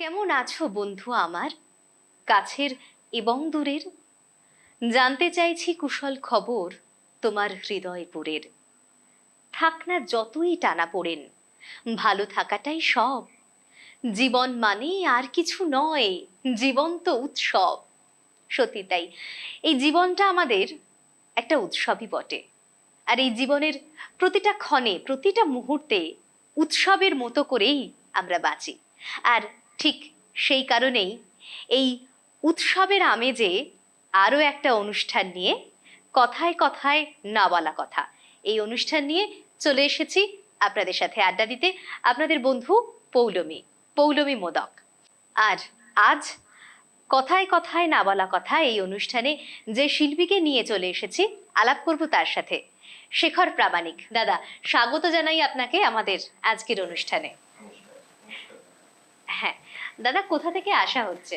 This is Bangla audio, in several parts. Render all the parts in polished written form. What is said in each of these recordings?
কেমন আছো বন্ধু আমার, কাছের এবং দূরের? জানতে চাইছি কুশল খবর তোমার হৃদয়পুরের। থাক না যতই টানাপোড়েন, ভালো থাকাটাই সব। জীবন মানে আর কিছু নয়, জীবন তো উৎসব। সত্যি তাই, এই জীবনটা আমাদের একটা উৎসবই বটে। আর এই জীবনের প্রতিটা ক্ষণে, প্রতিটা মুহূর্তে উৎসবের মতো করেই আমরা বাঁচি। আর ঠিক সেই কারণেই এই উৎসবের আমেজে আরও একটা অনুষ্ঠান নিয়ে, কথায় কথায় না বলা কথা, এই অনুষ্ঠান নিয়ে চলে এসেছি আপনাদের সাথে আড্ডা দিতে। আপনাদের বন্ধু পৌলমী, পৌলমী মোদক। আর আজ কথায় কথায় না বলা কথা এই অনুষ্ঠানে যে শিল্পীকে নিয়ে চলে এসেছি, আলাপ করব তার সাথে। শেখর প্রামাণিক দাদা, স্বাগত জানাই আপনাকে আমাদের আজকের অনুষ্ঠানে। হ্যাঁ দাদা, কোথা থেকে আসা হচ্ছে?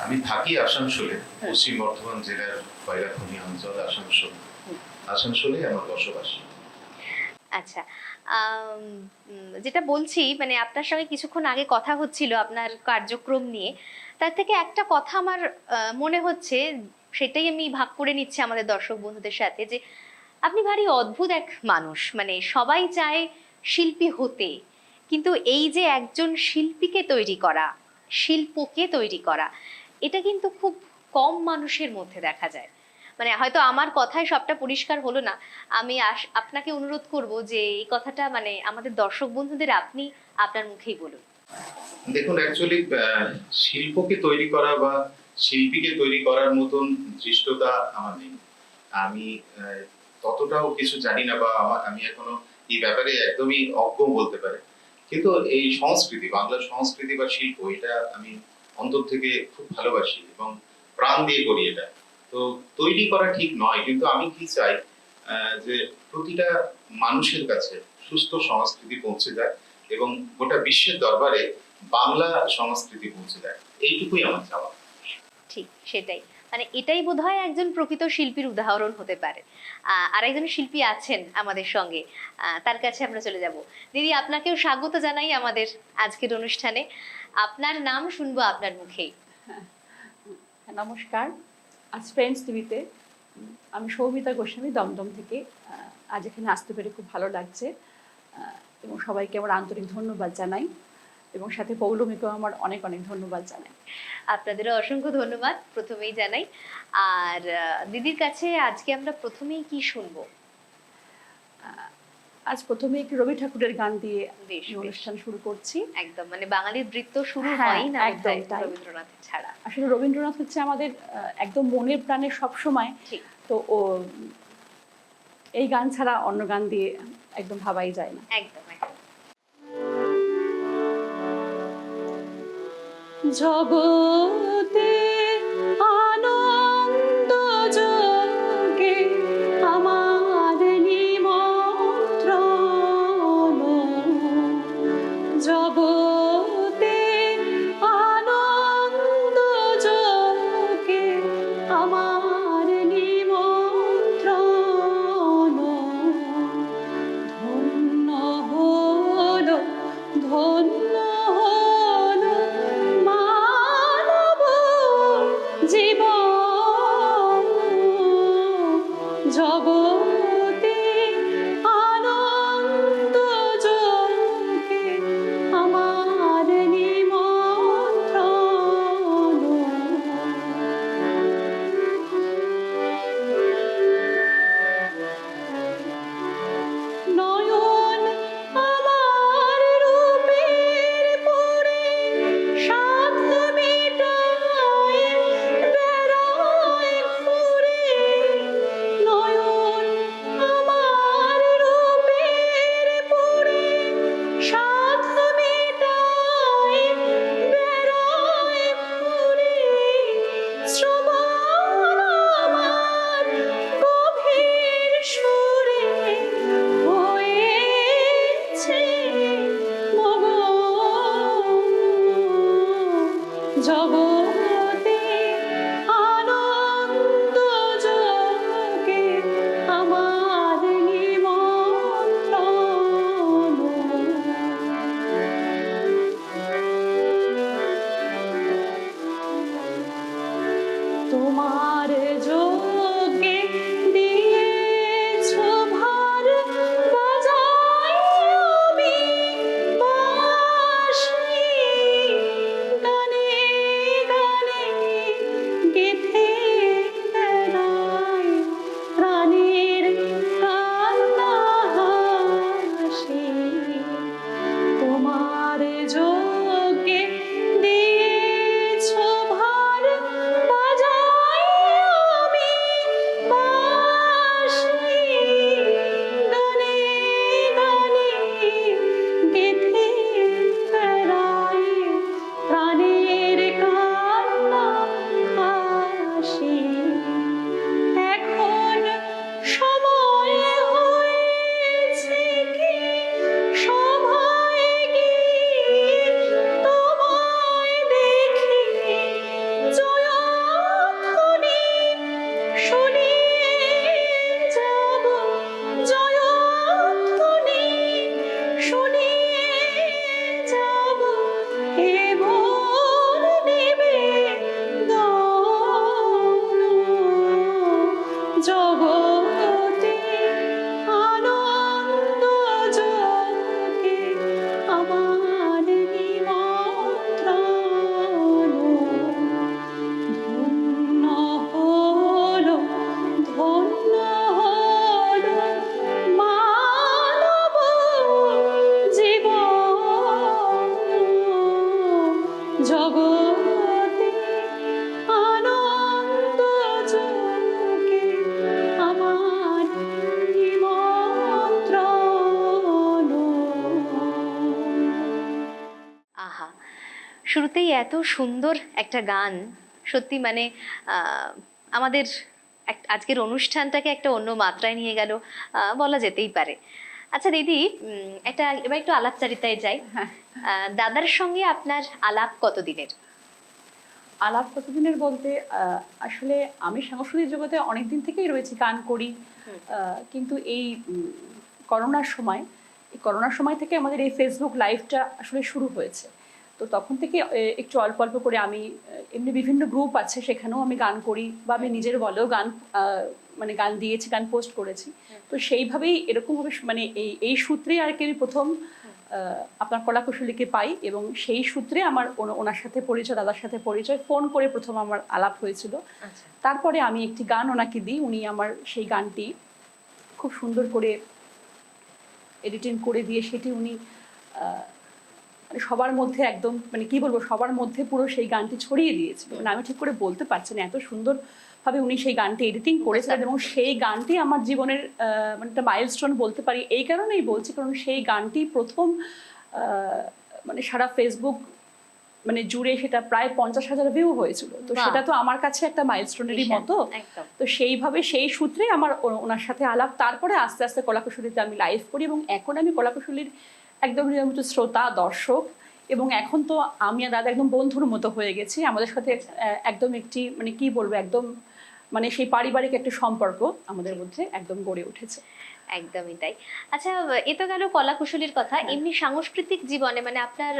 আমি থাকি আসানসোলে, পশ্চিম বর্ধমান জেলার কয়লাখনি অঞ্চল আসানসোল। আসানসোলে আমার বসবাস। আচ্ছা, যেটা বলছি মানে আপনার সঙ্গে কিছুক্ষণ আগে কথা হচ্ছিল আপনার কার্যক্রম নিয়ে, তার থেকে একটা কথা আমার মনে হচ্ছে, সেটাই আমি ভাগ করে নিচ্ছি আমাদের দর্শক বন্ধুদের সাথে, যে আপনি ভারী অদ্ভুত এক মানুষ। মানে সবাই চায় শিল্পী হতে, কিন্তু এই যে একজন শিল্পীকে তৈরি করা, শিল্পকে তৈরি করা, এটা কিন্তু খুব কম মানুষের মধ্যে দেখা যায়। মানে হয়তো আমার কথায় সবটা পরিষ্কার হলো না, আমি আপনাকে অনুরোধ করব যে এই কথাটা মানে আমাদের দর্শক বন্ধুদের আপনি আপনার মুখেই বলুন। দেখুন, অ্যাকচুয়ালি শিল্পকে তৈরি করা বা শিল্পীকে তৈরি করার মতন ধৃষ্টতা আমার নেই। আমি ততটাও কিছু জানি না, বা আমি এখনো এই ব্যাপারে একদমই অজ্ঞ বলতে পারে। কিন্তু এই সংস্কৃতি, বাংলার সংস্কৃতি বা শিল্প, এটা আমি অন্তর থেকে খুব ভালোবাসি এবং প্রাণ দিয়ে করি এটা। তো তৈরি করা ঠিক নয়, কিন্তু আমি কি চাই যে প্রতিটা মানুষের কাছে সুস্থ সংস্কৃতি পৌঁছে যায় এবং গোটা বিশ্বের দরবারে বাংলা সংস্কৃতি পৌঁছে যায়, এইটুকুই আমার চাওয়া। ঠিক সেটাই, মানে এটাই বোধহয় একজন প্রকৃত শিল্পীর উদাহরণ হতে পারে। আর একজন শিল্পী আছেন আমাদের সঙ্গে, তার কাছে আমরা চলে যাব। দিদি, আপনাকেও স্বাগত জানাই আমাদের আজকের অনুষ্ঠানে। আপনার নাম শুনবো আপনার মুখেই। নমস্কার, আজ ফ্রেন্ডস টিভিতে আমি সৌমিতা গোস্বামী, দমদম থেকে। আজ এখানে আসতে পেরে খুব ভালো লাগছে এবং সবাইকে আমার আন্তরিক ধন্যবাদ জানাই এবং সাথে পৌলমীকেও আমার অনেক অনেক ধন্যবাদ জানাই। আপনাদেরও অসংখ্য ধন্যবাদ প্রথমেই জানাই। আর দিদির কাছে আজকে আমরা প্রথমেই কি শুনবো? আজ প্রথমে একটি রবি ঠাকুরের গান দিয়ে বেশ অনুষ্ঠান শুরু করছি। একদম, মানে বাঙালির নৃত্য শুরু হ্যাঁ, হয় না একদম তাই। রবীন্দ্রনাথের ছাড়া। আসলে রবীন্দ্রনাথ হচ্ছে আমাদের একদম মনের প্রাণে সবসময়। ঠিক। তো ও এই গান ছাড়া অন্য গান দিয়ে একদম ভাবাই যায় না। একদম একদম। জগতে আনন্দ যোগে আমার নিমন্ত্রণ, জগতে আনন্দ যোগে আমার নিমন্ত্রণ। ধন্য হলো, ধন্য হলো মানব জীবন, জগতে আনন্দ যোগে আমার নিমন্ত্রণ। নয়ন আমার রূপের পরে সাধ মেটায় বেড়ায় ঘুরে, নয়ন আমার রূপের পরে সাধ মেটায় বেড়ায় ঘুরে, শ্রবণ আমার গভীর সুরে হয়েছে মগন, জগতে আনন্দ যোগে আমার নিমন্ত্রণ। জগতে আনন্দ যুগে আমার নিমন্ত্রণ। আহা, শুরুতেই এত সুন্দর একটা গান, সত্যি মানে আমাদের আজকের অনুষ্ঠানটাকে একটা অন্য মাত্রায় নিয়ে গেল বলা যেতেই পারে। আচ্ছা দিদি, এবার একটু আলাপচারিতায় যাই। দাদার সঙ্গে আপনার আলাপ কতদিনের? আলাপ কতদিনের বলতে আসলে আমি সাংস্কৃতিক জগতে অনেকদিন থেকেই রয়েছি, গান করি, কিন্তু এই করোনার সময় থেকে আমাদের এই ফেসবুক লাইভটা আসলে শুরু হয়েছে। তো তখন থেকে একটু অল্প অল্প করে আমি এমনি বিভিন্ন গ্রুপ আছে সেখানেও আমি গান করি, বা আমি নিজের বলেও গান মানে গান দিয়েছি, গান পোস্ট করেছি। তো সেইভাবেই এরকমভাবে মানে এই সূত্রেই আর কি আমি প্রথম আপনার কলাকুশলীকে পাই, এবং সেই সূত্রে আমার ওনার সাথে পরিচয়, দাদার সাথে পরিচয়, ফোন করে প্রথম আমার আলাপ হয়েছিল। তারপরে আমি একটি গান ওনাকে দিই, উনি আমার সেই গানটি খুব সুন্দর করে এডিটিং করে দিয়ে সেটি উনি সবার মধ্যে একদম মানে কি বলবো, সবার মধ্যে পুরো সেই গানটি ছড়িয়ে দিয়েছিল। মানে আমি ঠিক করে বলতে পারছি না, এত সুন্দর ভাবে উনি সেই গানটি এডিটিং করেছিলেন, এবং সেই গানটি আমার জীবনের মানে একটা মাইলস্টোন বলতে পারি। এই কারণেই বলছি কারণ সেই গানটি প্রথম মানে সারা ফেসবুক মানে জুড়ে সেটা প্রায় 50,000 ভিউ হয়েছিল। তো সেটা তো আমার কাছে একটা মাইলস্টোনেরই মতো। তো সেইভাবে সেই সূত্রে আমার ওনার সাথে আলাপ। তারপরে আস্তে আস্তে কলাকুশলীতে আমি লাইভ করি, এবং এখন আমি কলাকুশলীর একদম নিয়মিত শ্রোতা, দর্শক, এবং এখন তো আমি আর দাদা একদম বন্ধুর মতো হয়ে গেছি। আমাদের সাথে একদম একটি মানে কি বলবো, একদম মানে সেই পারিবারিক একটা সম্পর্ক আমাদের মধ্যে একদম গড়ে উঠেছে। একদমই তাই। আচ্ছা, এ তো গেল কলাকুশলীর কথা। এমনি সাংস্কৃতিক জীবনে মানে আপনার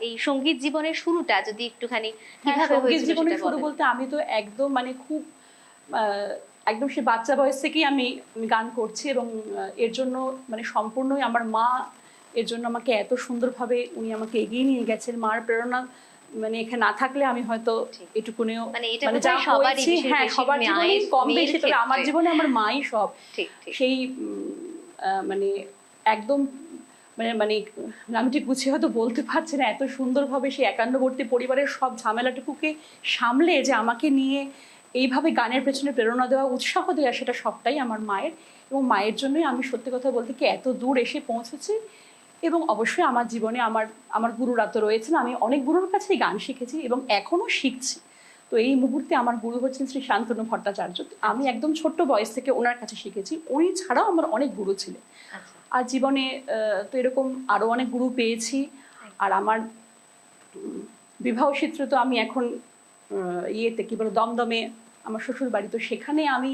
এই সঙ্গীত জীবনের শুরুটা যদি একটুখানি কিভাবে সঙ্গীত হয়েছিল জীবনের সেটা শুরু বলেন। বলতে আমি তো একদম মানে খুব একদম সে বাচ্চা বয়স থেকেই আমি গান করছি, এবং এর জন্য মানে সম্পূর্ণই আমার মা এর জন্য আমাকে এত সুন্দরভাবে উনি আমাকে এগিয়ে নিয়ে গেছেন। মার প্রেরণা মানে এখানে না থাকলে আমি হয়তো এটুকুনিও মানে এটা মানে যা বোধহয় সবারই, হয়েছি, হ্যাঁ সবার জীবনেই কম বেশি, তবে আমার জীবনে আমার মাই সব। সেই মানে একদম মানে মানে আমি ঠিক গুছিয়ে হয়তো বলতে পারছি না, এত সুন্দরভাবে সেই একান্নবর্তী পরিবারের সব ঝামেলাটুকুকে সামলে যে আমাকে নিয়ে এইভাবে গানের পেছনে প্রেরণা দেওয়া, উৎসাহ দেওয়া, সেটা সবটাই আমার মায়ের। এবং মায়ের জন্যই আমি সত্যি কথা বলতে কি এত দূর এসে পৌঁছেছি। এবং অবশ্যই আমার জীবনে আমার গুরুরা তো রয়েছেন, আমি অনেক গুরুর কাছেই গান শিখেছি এবং এখনো শিখছি। তো এই মুহূর্তে আমার গুরু হচ্ছেন শ্রী শান্তনু ভট্টাচার্য। আমি একদম ছোট্ট বয়স থেকে ওনার কাছে শিখেছি। উনি ছাড়াও আমার অনেক গুরু ছিলেন। আর জীবনে তো এরকম আরো অনেক গুরু পেয়েছি। আর আমার বিবাহ সূত্রে তো আমি এখন ইয়েতে কি বলে দমদমে আমার শ্বশুর বাড়ি, তো সেখানে আমি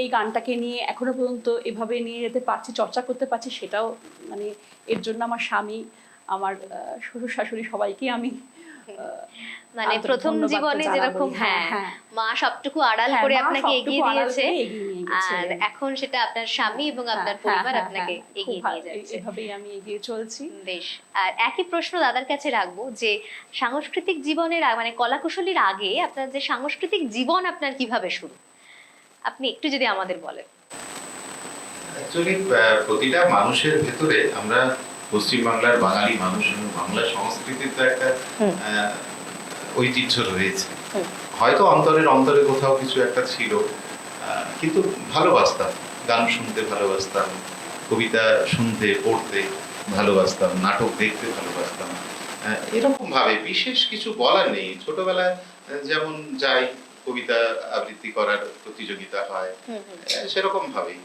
এই গানটাকে নিয়ে এখনো পর্যন্ত এভাবে নিয়ে যেতে পারছি, চর্চা করতে পারছি। সেটাও মানে এর জন্য আমার স্বামী, আমার শ্বশুর শাশুড়ি সবাইকে আমি মানে প্রথম জীবনে যেরকম মা সবটুকু আড়াল করে আপনাকে এগিয়ে দিয়েছে, আর এখন সেটা আপনার স্বামী এবং আপনার পরিবার আপনাকে এগিয়ে নিয়ে যাচ্ছে। এভাবেই আমি এগিয়ে চলছি। বেশ। আর একই প্রশ্ন দাদার কাছে রাখবো যে সাংস্কৃতিক জীবনের মানে কলাকুশলীর আগে আপনার যে সাংস্কৃতিক জীবন আপনার কিভাবে শুরু, আপনি একটু যদি আমাদের বলেন। অ্যাকচুয়ালি প্রতিটা মানুষের ভেতরে আমরা পশ্চিমবাংলার বাঙালি মানুষ এবং বাংলা সংস্কৃতির তো একটা ঐতিহ্য রয়েছে। হয়তো অন্তরে কোথাও কিছু একটা ছিল, কিন্তু ভালোবাসতাম, গান শুনতে ভালোবাসতাম, কবিতা শুনতে পড়তে ভালোবাসতাম, নাটক দেখতে ভালোবাসতাম। এরকম ভাবে বিশেষ কিছু বলার নেই। ছোটবেলায় যেমন যাই, কবিতা আবৃত্তি করার প্রতিযোগিতা হয়, সেরকম ভাবেই,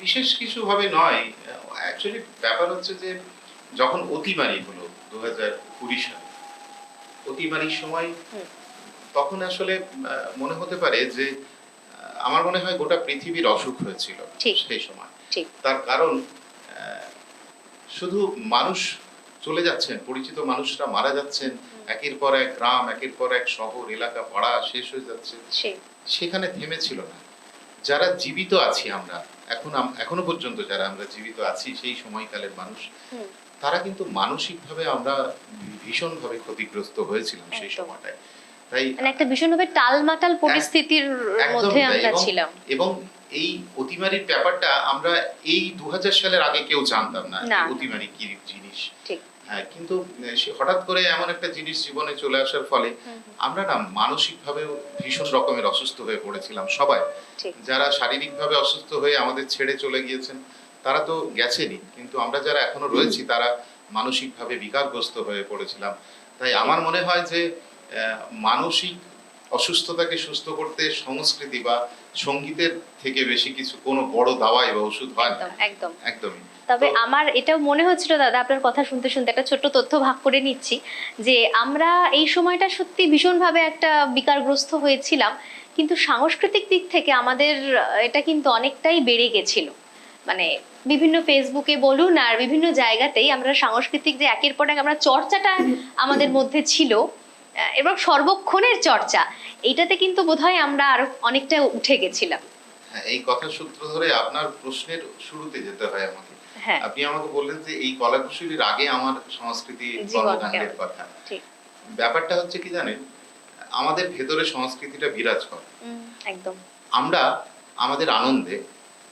বিশেষ কিছু ভাবে নয়। অ্যাকচুয়ালি ব্যাপার হচ্ছে যে যখন অতিমারি হলো 2020 সালে, অতিমারির সময় তখন আসলে মনে হতে পারে যে আমার মনে হয় গোটা পৃথিবীর অসুখ হয়েছিল সেই সময়। তার কারণ শুধু মানুষ চলে যাচ্ছেন, পরিচিত মানুষরা মারা যাচ্ছেন, একের পর এক গ্রাম, একের পর এক শহর, এলাকা, পাড়া শেষ হয়ে যাচ্ছে। সেখানে থেমেছিল না। যারা জীবিত আছি আমরা এখনো পর্যন্ত, যারা আমরা জীবিত আছি সেই সময়কালের মানুষ, তারা কিন্তু মানসিকভাবে আমরা ভীষণভাবে ক্ষতিগ্রস্ত হয়েছিলাম সেই সময়টায়। তাই একটা ভীষণভাবে টালমাটাল পরিস্থিতির মধ্যে আমরা ছিলাম। এবং এই অতিমারির ব্যাপারটা আমরা এই 2000 সালের আগে কেউ জানতাম না, অতিমারি কি জিনিস। কিন্তু হঠাৎ করে এমন একটা জিনিস জীবনে চলে আসার ফলে আমরা না মানসিকভাবে ভীষণ রকমের অসুস্থ হয়ে পড়েছিলাম সবাই। ঠিক। যারা শারীরিকভাবে অসুস্থ হয়ে আমাদের ছেড়ে চলে গিয়েছেন তারা তো গেছেনই, কিন্তু আমরা যারা এখনো রয়েছি তারা মানসিকভাবে বিকারগ্রস্ত হয়ে পড়েছিলাম। তাই আমার মনে হয় যে মানসিক অসুস্থতাকে সুস্থ করতে সংস্কৃতি বা সঙ্গীতের থেকে বেশি কিছু কোনো বড় দাওয়াই বা ওষুধ হয় না। একদম একদম। একদমই। তবে তো- আমার এটাও মনে হচ্ছিল দাদা, আপনার কথা শুনতে শুনতে একটা ছোট্ট তথ্য ভাগ করে নিচ্ছি, যে আমরা এই সময়টা সত্যি ভীষণভাবে একটা বিকারগ্রস্ত হয়েছিলাম, কিন্তু সাংস্কৃতিক দিক থেকে আমাদের এটা কিন্তু অনেকটাই বেড়ে গেছিল। মানে বিভিন্ন ফেসবুকে বলুন আর বিভিন্ন জায়গাতেই আমরা সাংস্কৃতিক যে একের পর এক আমরা চর্চাটা আমাদের মধ্যে ছিল, এবং সর্বক্ষণের চর্চা, এইটাতে কিন্তু বোধহয় আমরা আরো অনেকটা উঠে গেছিলাম। হ্যাঁ, এই কথা সূত্র ধরে আপনার প্রশ্নের শুরুতে যেতে হয় আমাকে। হ্যাঁ, আপনি আমাকে বললেন যে এই কলাকুশলীর আগে আমার সংস্কৃতি জীবন কর্মকাণ্ডের কেমন? কথা। ঠিক। ব্যাপারটা হচ্ছে কি জানেন, আমাদের ভেতরে সংস্কৃতিটা বিরাজ করে। একদম। আমরা আমাদের আনন্দে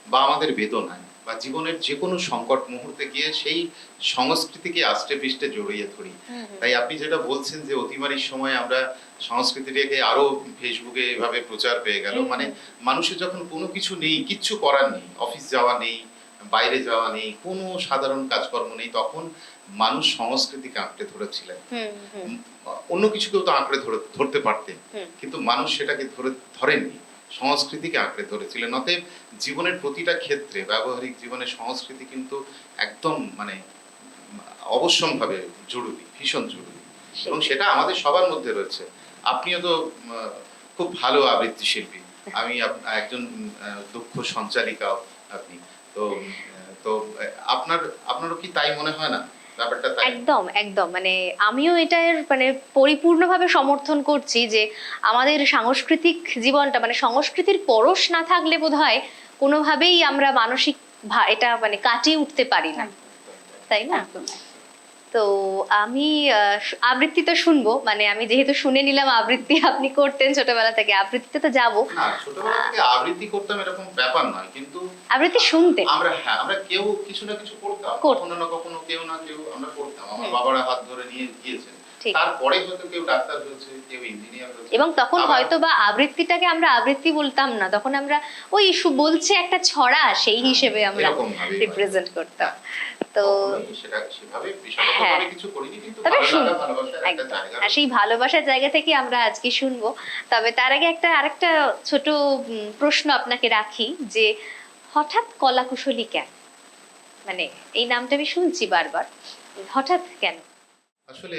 বা আমাদের বেদনায় বা জীবনের যে কোনো সংকট মুহূর্তে গিয়ে সেই সংস্কৃতিকে আষ্টে পৃষ্ঠে জড়িয়ে ধরি। তাই আপনি যেটা বলছেন যে অতিমারির সময় আমরা সংস্কৃতিটাকে আরো ফেসবুকে এভাবে প্রচার পেয়ে গেল, মানে মানুষের যখন কোনো কিছু নেই, কিচ্ছু করার নেই, অফিস যাওয়া নেই, বাইরে যাওয়া নেই, কোনো সাধারণ কাজকর্ম নেই, তখন মানুষ সংস্কৃতিকে আঁকড়ে ধরেছিলেন। অন্য কিছুকেও তো আঁকড়ে ধরতে পারতেন, কিন্তু মানুষ সেটাকে ধরেননি, সংস্কৃতিকে আঁকড়ে ধরেছিলেন। অতএব জীবনের প্রতিটা ক্ষেত্রে ব্যবহারিক জীবনে সংস্কৃতি কিন্তু একদম মানে অবশ্যম্ভাবে জরুরি, ভীষণ জরুরি, এবং সেটা আমাদের সবার মধ্যে রয়েছে। আপনিও তো খুব ভালো আবৃত্তি শিল্পী, আমি একজন দক্ষ সঞ্চালিকাও আপনি, তো তো আপনারও কি তাই মনে হয় না ব্যাপারটা? তাই একদম একদম, মানে আমিও এটার মানে পরিপূর্ণভাবে সমর্থন করছি যে আমাদের সাংস্কৃতিক জীবনটা, মানে সংস্কৃতির পরশ না থাকলে বোধহয় কোনোভাবেই আমরা মানসিক এটা মানে কাটিয়ে উঠতে পারি না, তাই না? একদম। তো আমি আবৃত্তি তো শুনবো, মানে আমি যেহেতু শুনে নিলাম আবৃত্তি আপনি করতেন ছোটবেলা থেকে, আবৃত্তিতে তো যাবো। না, ছোটবেলা থেকে আবৃত্তি করতাম এরকম ব্যাপার নয়, কিন্তু আবৃত্তি শুনতেন? আমরা কেউ কিছু না কিছু করতাম, কখনো না কখনো কেউ না কেউ আমরা করতাম। আমার বাবারা হাত ধরে নিয়ে গিয়েছেন, তারপরে হয়তো কেউ ডাক্তার হয়েছে, কেউ ইঞ্জিনিয়ার হয়েছে। এবং তখন হয়তো বা আবৃত্তিটাকে আমরা আবৃত্তি বলতাম না, তখন আমরা ওই বলছে একটা ছড়া, সেই হিসেবে আমরা রিপ্রেজেন্ট করতাম। তো সেটা সেভাবে বিশালভাবে কিছু করিনি, কিন্তু তবে ভালোবাসার একটা জায়গা, আর সেই ভালোবাসার জায়গা থেকে আমরা আজকে শুনবো। তবে তার আগে আরেকটা ছোট প্রশ্ন আপনাকে রাখি, যে হঠাৎ কলাকুশলী কেন? মানে এই নামটা আমি শুনছি বারবার, হঠাৎ কেন? আসলে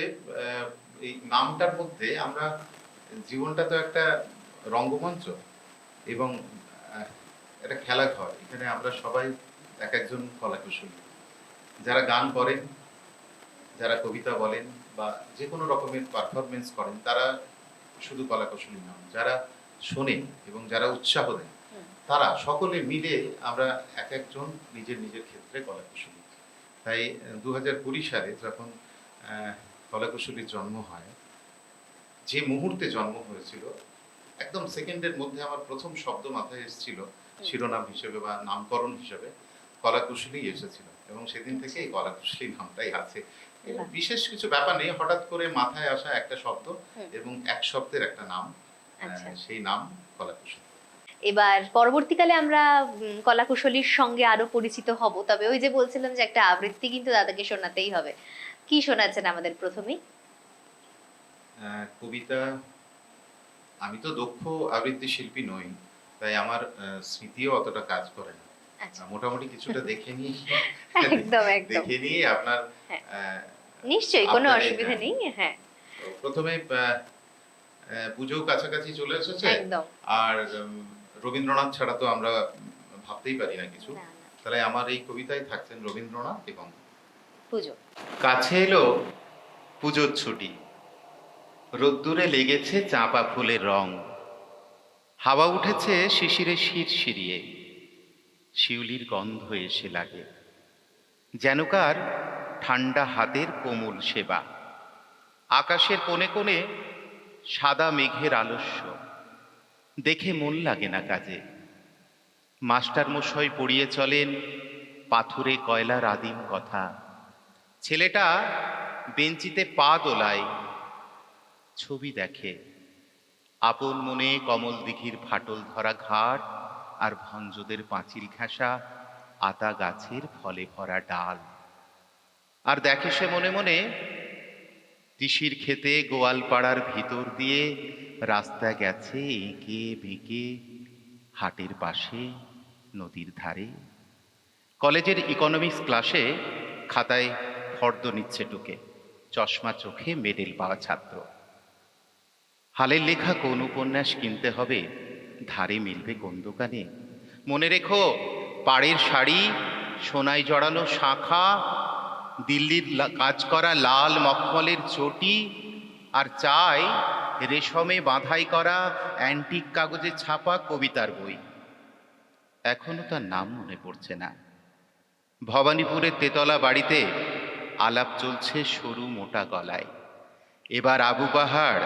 এই নামটার মধ্যে আমরা, জীবনটা তো একটা রঙ্গমঞ্চ এবং একটা খেলাঘর, এখানে আমরা সবাই এক একজন কলাকুশলী। যারা গান করেন, যারা কবিতা বলেন বা যে কোনো রকমের পারফরমেন্স করেন, তারা শুধু কলাকুশলী নন, যারা শোনেন এবং যারা উৎসাহ দেন, তারা সকলে মিলে আমরা এক একজন নিজের নিজের ক্ষেত্রে কলাকুশলী। তাই 2020 সালে যখন কলাকুশলীর জন্ম হয়, যে মুহূর্তে জন্ম হয়েছিল, একদম সেকেন্ডের মধ্যে আমার প্রথম শব্দ মাথায় এসেছিল শিরোনাম হিসেবে বা নামকরণ হিসেবে কলাকুশলী এসেছিল, এবং সেদিন থেকে এই কলাকুশলী নামটাই আছে। বিশেষ কিছু ব্যাপার নেই, হঠাৎ করে মাথায় আসা একটা শব্দ এবং এক শব্দের একটা নাম, সেই নাম কলাকুশলী। এবার পরবর্তীকালে আমরা কলাকুশলীর সঙ্গে আরো পরিচিত হব, তবে ওই যে বলছিলাম যে একটা আবৃত্তি কিন্তু দাদাকে শোনাতেই হবে। কি শোনাচ্ছেন আমাদের প্রথমেই? কবিতা। আমি তো দক্ষ আবৃত্তি শিল্পী নই, তাই আমার স্মৃতিও অতটা কাজ করে না। মোটামুটি কিছুটা দেখে নিয়ে একদম একদম দেখে নিয়ে আপনার নিশ্চয়ই কোনো অসুবিধা নেই। হ্যাঁ, প্রথমে পুজো কাছাকাছি চলে এসেছে, আর রবীন্দ্রনাথ ছাড়া তো আমরা ভাবতেই পারি না কিছু, তাহলে আমার এই কবিতায় থাকছেন রবীন্দ্রনাথ এবং পুজো। কাছে এলো পুজোর ছুটি, রোদ্দুরে লেগেছে চাঁপা ফুলের রং, হাওয়া উঠেছে শিশিরে শিরশিরিয়ে, শিউলির গন্ধ এসে লাগে, যেন কার ঠান্ডা হাতের কোমল সেবা। আকাশের কোণে কোণে সাদা মেঘের আলস্য, দেখে মন লাগে না কাজে। মাস্টার মশাই পড়িয়ে চলেন পাথুরে কয়লার আদিম কথা। ছেলেটা বেঞ্চিতে পা দোলায়, ছবি দেখে আপন মনে কমল দিঘির ফাটল ধরা ঘাট আর ভঞ্জদের পাঁচিল ঘেঁষা আতা গাছের ফলে ভরা ডাল। আর দেখে সে মনে মনে তিসির খেতে গোয়ালপাড়ার ভিতর দিয়ে রাস্তা গেছে এঁকে বেঁকে, হাটের পাশে নদীর ধারে। কলেজের ইকোনমিক্স ক্লাসে খাতায় ফর্দ নিচ্ছে টুকে, চশমা চোখে মেডেল পাওয়া ছাত্র। হালের লেখা কোন উপন্যাস কিনতে হবে, ধারে মিলবে কোন দোকানে। মনে রেখো পাড়ের শাড়ি, সোনায় জড়ানো শাঁখা, দিল্লির কাজ করা লাল মখমলের চটি, আর চাই রেশমে বাঁধাই করা অ্যান্টিক কাগজে ছাপা কবিতার বই। এখনো তার নাম মনে পড়ছে না। ভবানীপুরের তেতলা বাড়িতে আলাপ চলছে সরু মোটা গলায়। এবার আবু পাহাড়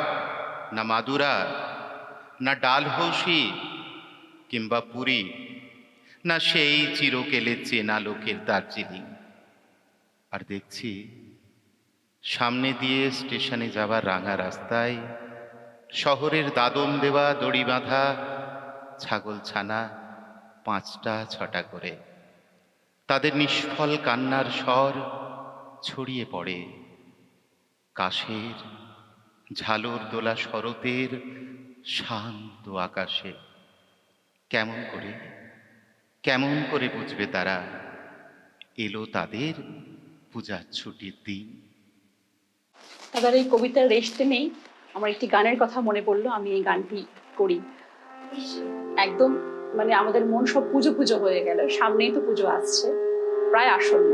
না মাদুরা, না ডালহৌসি কিংবা পুরী, না সেই চিরকেলে চেনা লোকের দার্জিলিং। আর দেখছি সামনে দিয়ে স্টেশনে যাবার রাঙা রাস্তায় শহরের দাদন দেওয়া দড়ি বাঁধা ছাগল ছানা 5টা 6টা করে, তাদের নিষ্ফল কান্নার স্বর ছড়িয়ে পড়ে কাশের ঝালর দোলা শরতের শান্ত আকাশে। কেমন করে বুঝবে তারা এলো তাদের পূজার ছুটির দিন। তাদের এই কবিতার রেস্টে নেই, আমার একটি গানের কথা মনে পড়লো, আমি এই গানটি করি। একদম মানে আমাদের মন সব পুজো পুজো হয়ে গেল, সামনেই তো পুজো আসছে, প্রায় আসন্ন।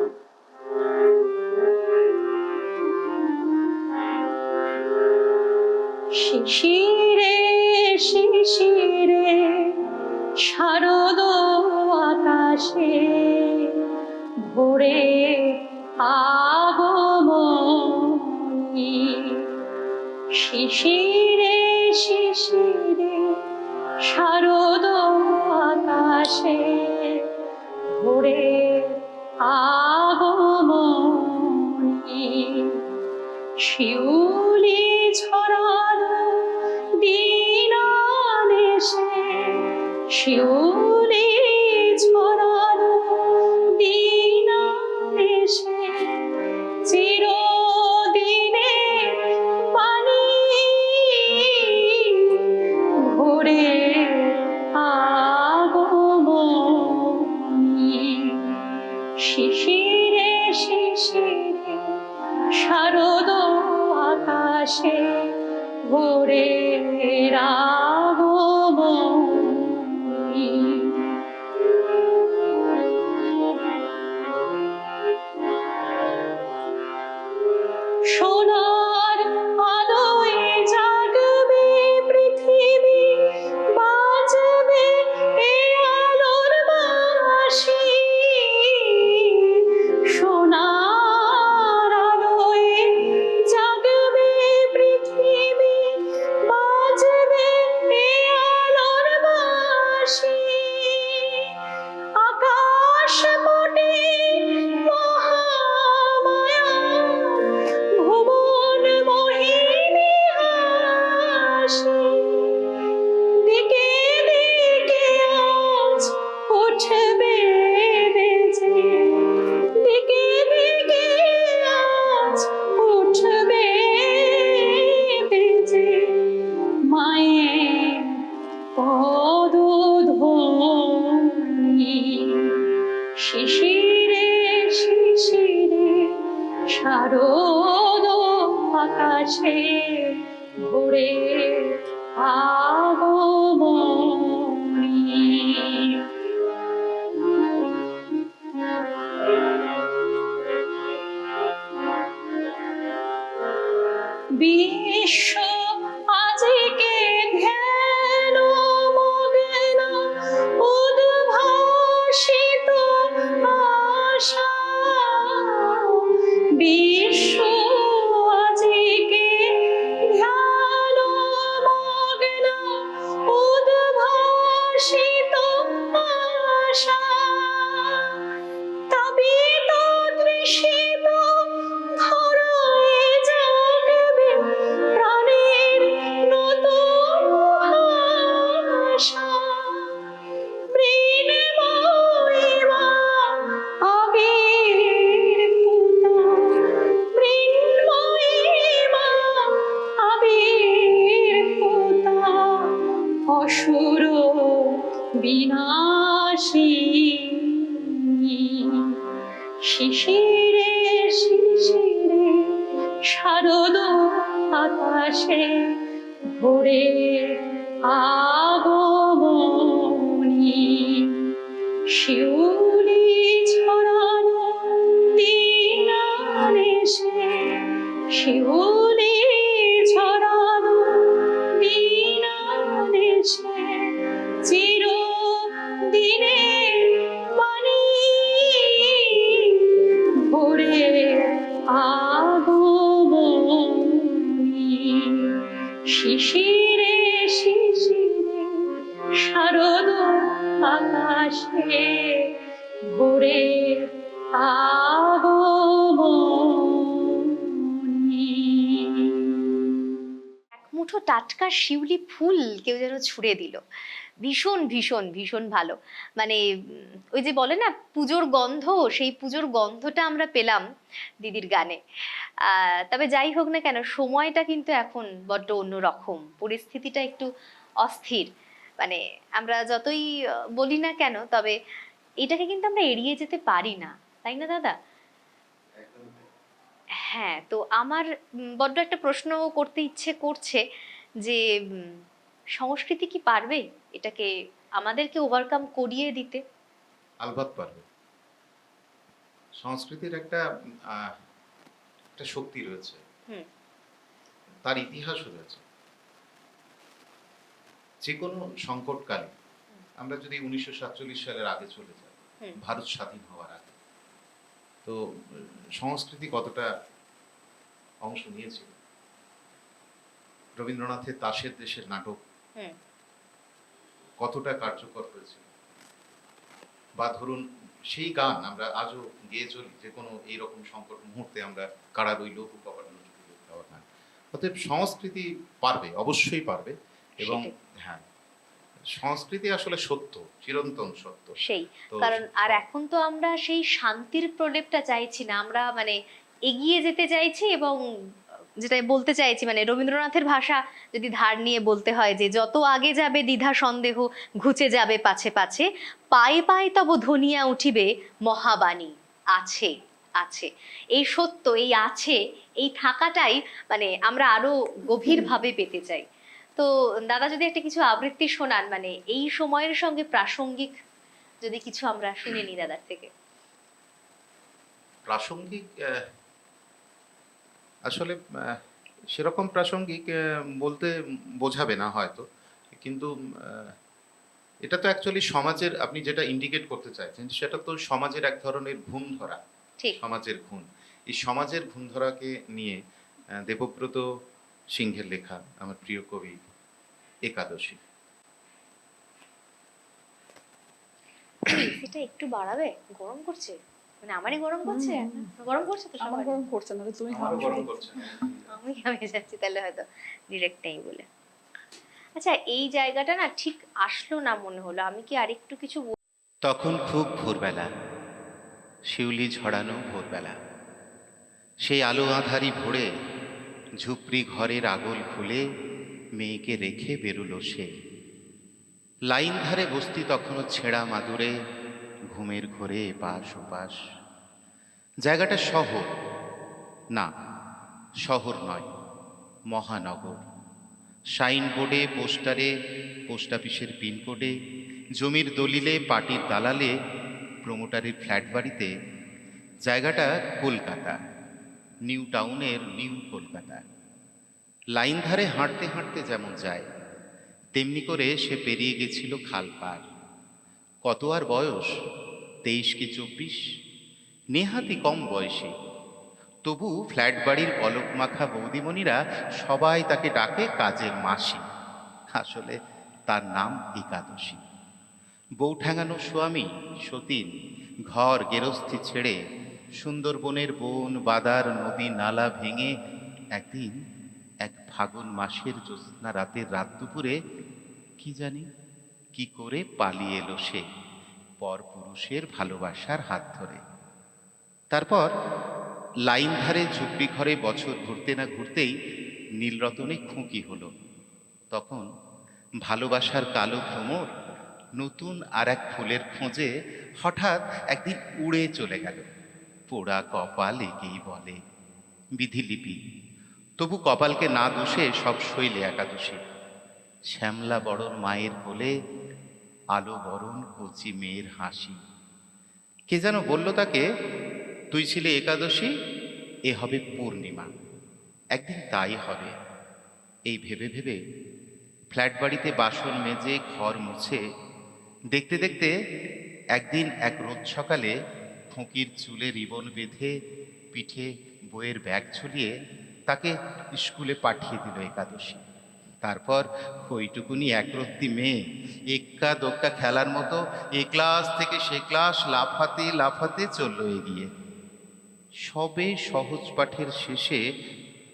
শিশিরে শিশিরে শারদ আকাশে ভোরে আগমনী। শিশিরে শিশিরে শারদ আকাশে ভোরে আগমনী। শিউলি ছড়ানো দিনানেশে, শিউলি ছড়ানো দিনানেশে চিরদিনে পানি ভোরে আগমনী। শিশিরে শিশিরে শারদ আকাশে ভোরে আগমনী। সোনার আলোয় জাগবে পৃথিবী, বাজবে এ আলোর বাঁশি। সোনার আলোয় জাগবে পৃথিবী, বাজবে এ আলোর বাঁশি। আকাশ মোটে মহামায়া, ভুবন মোহিনী হাসি। দিকে দিকে আজ উঠবে বেজে, দিকে দিকে আজ উঠবে বেজে মায়ের পদধ্বনি। শিশিরে শিশিরে শারদ আকাশে ভোরে আগমনী। বিশ্ব আজকে ধ্যান মগ্ন, উদ্ভাসিত আশা। বিশ্ব আজকে ধ্যান মগ্ন, উদ্ভাসিত আশা। তাবিত তৃষিত ধরায় বিনাশিনী, শিশিরে শিশিরে শারদ আকাশে ভোরে আগমনী, শিউলি ছড়ানো দিনানেশে, শিউলি ছড়ানো দিনানেশে চির দিনের বাণী ভোরে আগমনী, শিশিরে শিশিরে শারদ আকাশে ভোরে আগমনী। এক মুঠো টাটকা শিউলি ফুল কেউ যেন ছুঁড়ে দিল। ভীষণ ভীষণ ভীষণ ভালো। মানে ওই যে বলে না পুজোর গন্ধ, সেই পুজোর গন্ধটা আমরা পেলাম দিদির গানে। তবে যাই হোক না কেন, সময়টা কিন্তু এখন বড্ড অন্যরকম, পরিস্থিতিটা একটু অস্থির। মানে আমরা যতই বলি না কেন, তবে এটাকে কিন্তু আমরা এড়িয়ে যেতে পারি না, তাই না দাদা? হ্যাঁ, তো আমার বড্ড একটা প্রশ্ন করতে ইচ্ছে করছে যে সংস্কৃতি কি পারবে এটাকে আমাদেরকে ওভারকাম করিয়ে দিতে? আলবাত পারবে। সংস্কৃতির একটা একটা শক্তি রয়েছে, হুম। তার ইতিহাসও রয়েছে। যে কোনো সংকটকালে, আমরা যদি 1947 সালের আগে চলে যাই, হুম। ভারত স্বাধীন হওয়ার আগে, তো সংস্কৃতি কতটা অংশ নিয়েছিল। রবীন্দ্রনাথের তাসের দেশের নাটক হুম। কতটা কার্যকর হয়েছিল, বা ধরুন সেই গান আমরা আজও গেয়ে চলি যে কোনো এইরকম সংকট মুহূর্তে আমরা কারা রইল কপাল দেওয়ার গান। অতএব সংস্কৃতি পারবে, অবশ্যই পারবে। এবং হ্যাঁ, সংস্কৃতি আসলে সত্য, চিরন্তন সত্য। সেই তো কারণ আর এখন তো আমরা সেই শান্তির প্রলেপটা চাইছি না, আমরা মানে এগিয়ে যেতে চাইছি। এবং যেটা বলতে চাইছি, মানে রবীন্দ্রনাথের ভাষা যদি ধার নিয়ে বলতে হয়, যে যত আগে যাবে দ্বিধা সন্দেহ ঘুচে যাবে পাছে পাছে, পায়ে পায়ে তব ধনিয়া উঠিবে মহাবাণী আছে আছে। এই সত্য, এই আছে, এই থাকাটাই মানে আমরা আরো গভীরভাবে পেতে চাই। তো দাদা যদি একটা কিছু আবৃত্তি শোনান, মানে এই সময়ের সঙ্গে প্রাসঙ্গিক যদি কিছু আমরা শুনে নিই দাদার থেকে। প্রাসঙ্গিক আসলে সেরকম প্রাসঙ্গিক বলতে বোঝাবে না হয়তো, কিন্তু এটা তো অ্যাকচুয়ালি সমাজের, আপনি যেটা ইন্ডিকেট করতে চাইছেন সেটা তো সমাজের এক ধরনের ঘুণ ধরা, ঠিক। সমাজের ঘুণ। এই সমাজের ঘুণ ধরাকে নিয়ে দেবব্রত সিংহের লেখা আমার প্রিয় কবি একাদশী। এসিটা একটু বাড়াবে, গরম করছে। মানে আমারই গরম করছে? গরম করছে তো আমার সবার? গরম করছে না, তুমি আমারও গরম করছে না। আমি ঘামে যাচ্ছি, তাহলে হয়তো ডিরেক্ট নেই বলে। আচ্ছা, এই জায়গাটা না ঠিক আসলো না মনে হলো, আমি কি আরেকটু কিছু তখন খুব ভোরবেলা, শিউলি ঝরানো ভোরবেলা, সেই আলো আঁধারি ভোরে ঝুপড়ি ঘরের আগল খুলে মেয়েকে রেখে বেরুলো সে। লাইন ধারে বস্তি তখনও ছেঁড়া মাদুরে, ঘুমের ঘোরে এপাশ ওপাশ। জায়গাটা শহর না, শহর নয়, মহানগর। সাইনবোর্ডে, পোস্টারে, পোস্ট অফিসের পিনকোডে, জমির দলিলে, পার্টির দালালে, প্রমোটারের ফ্ল্যাট বাড়িতে। জায়গাটা কলকাতা, নিউ টাউনের নিউ কলকাতা। লাইন ধারে হাঁটতে হাঁটতে যেমন যায়, তেমনি করে সে পেরিয়ে গেছিল খাল পার। কত আর বয়স, 23 কি 24, নেহাতি কম বয়সী। তবু ফ্ল্যাট বাড়ির পলক মাখা বৌদিমণিরা সবাই তাকে ডাকে কাজের মাসি। আসলে তার নাম একাদশী। বউ ঠ্যাঙানো স্বামী সতীন ঘর গেরস্থি ছেড়ে সুন্দরবনের বন বাদার নদী নালা ভেঙে একদিন এক ফাগুন মাসের জ্যোৎস্না রাতের রাত দুপুরে কি জানি কি করে পালিয়ে এলো সে পরপুরুষের ভালোবাসার হাত ধরে। তারপর লাইন ধারে ঝুপড়ি ঘরে বছর ঘুরতে না ঘুরতেই নীলরতনে খুঁকি হলো। তখন ভালোবাসার কালো ভ্রমর নতুন আর এক ফুলের খোঁজে হঠাৎ একদিন উড়ে চলে গেল। পোড়া কপাল একেই বলে, বিধিলিপি। তবু কপালকে না দোষে সব শৈলে একাদশী। শ্যামলা বরণ মায়ের কোলে, আলো বরণ কচি মেয়ের হাসি। কে যেন বলল তাকে, তুই ছিলে একাদশী, এ হবে পূর্ণিমা, একদিন তাই হবে। এই ভেবে ভেবে ফ্ল্যাট বাড়িতে বাসন মেজে ঘর মুছে দেখতে দেখতে একদিন এক রোদ সকালে খুঁকির চুলে রিবন বেঁধে পিঠে বইয়ের ব্যাগ ঝুলিয়ে তাকে স্কুলে পাঠিয়ে দিল একাদশী। তারপর ওইটুকুনি একরত্তি মেয়ে এক্কা দোক্কা খেলার মতো এ ক্লাস থেকে সে ক্লাস লাফাতে লাফাতে চলল এগিয়ে। সবে সহজ পাঠের শেষে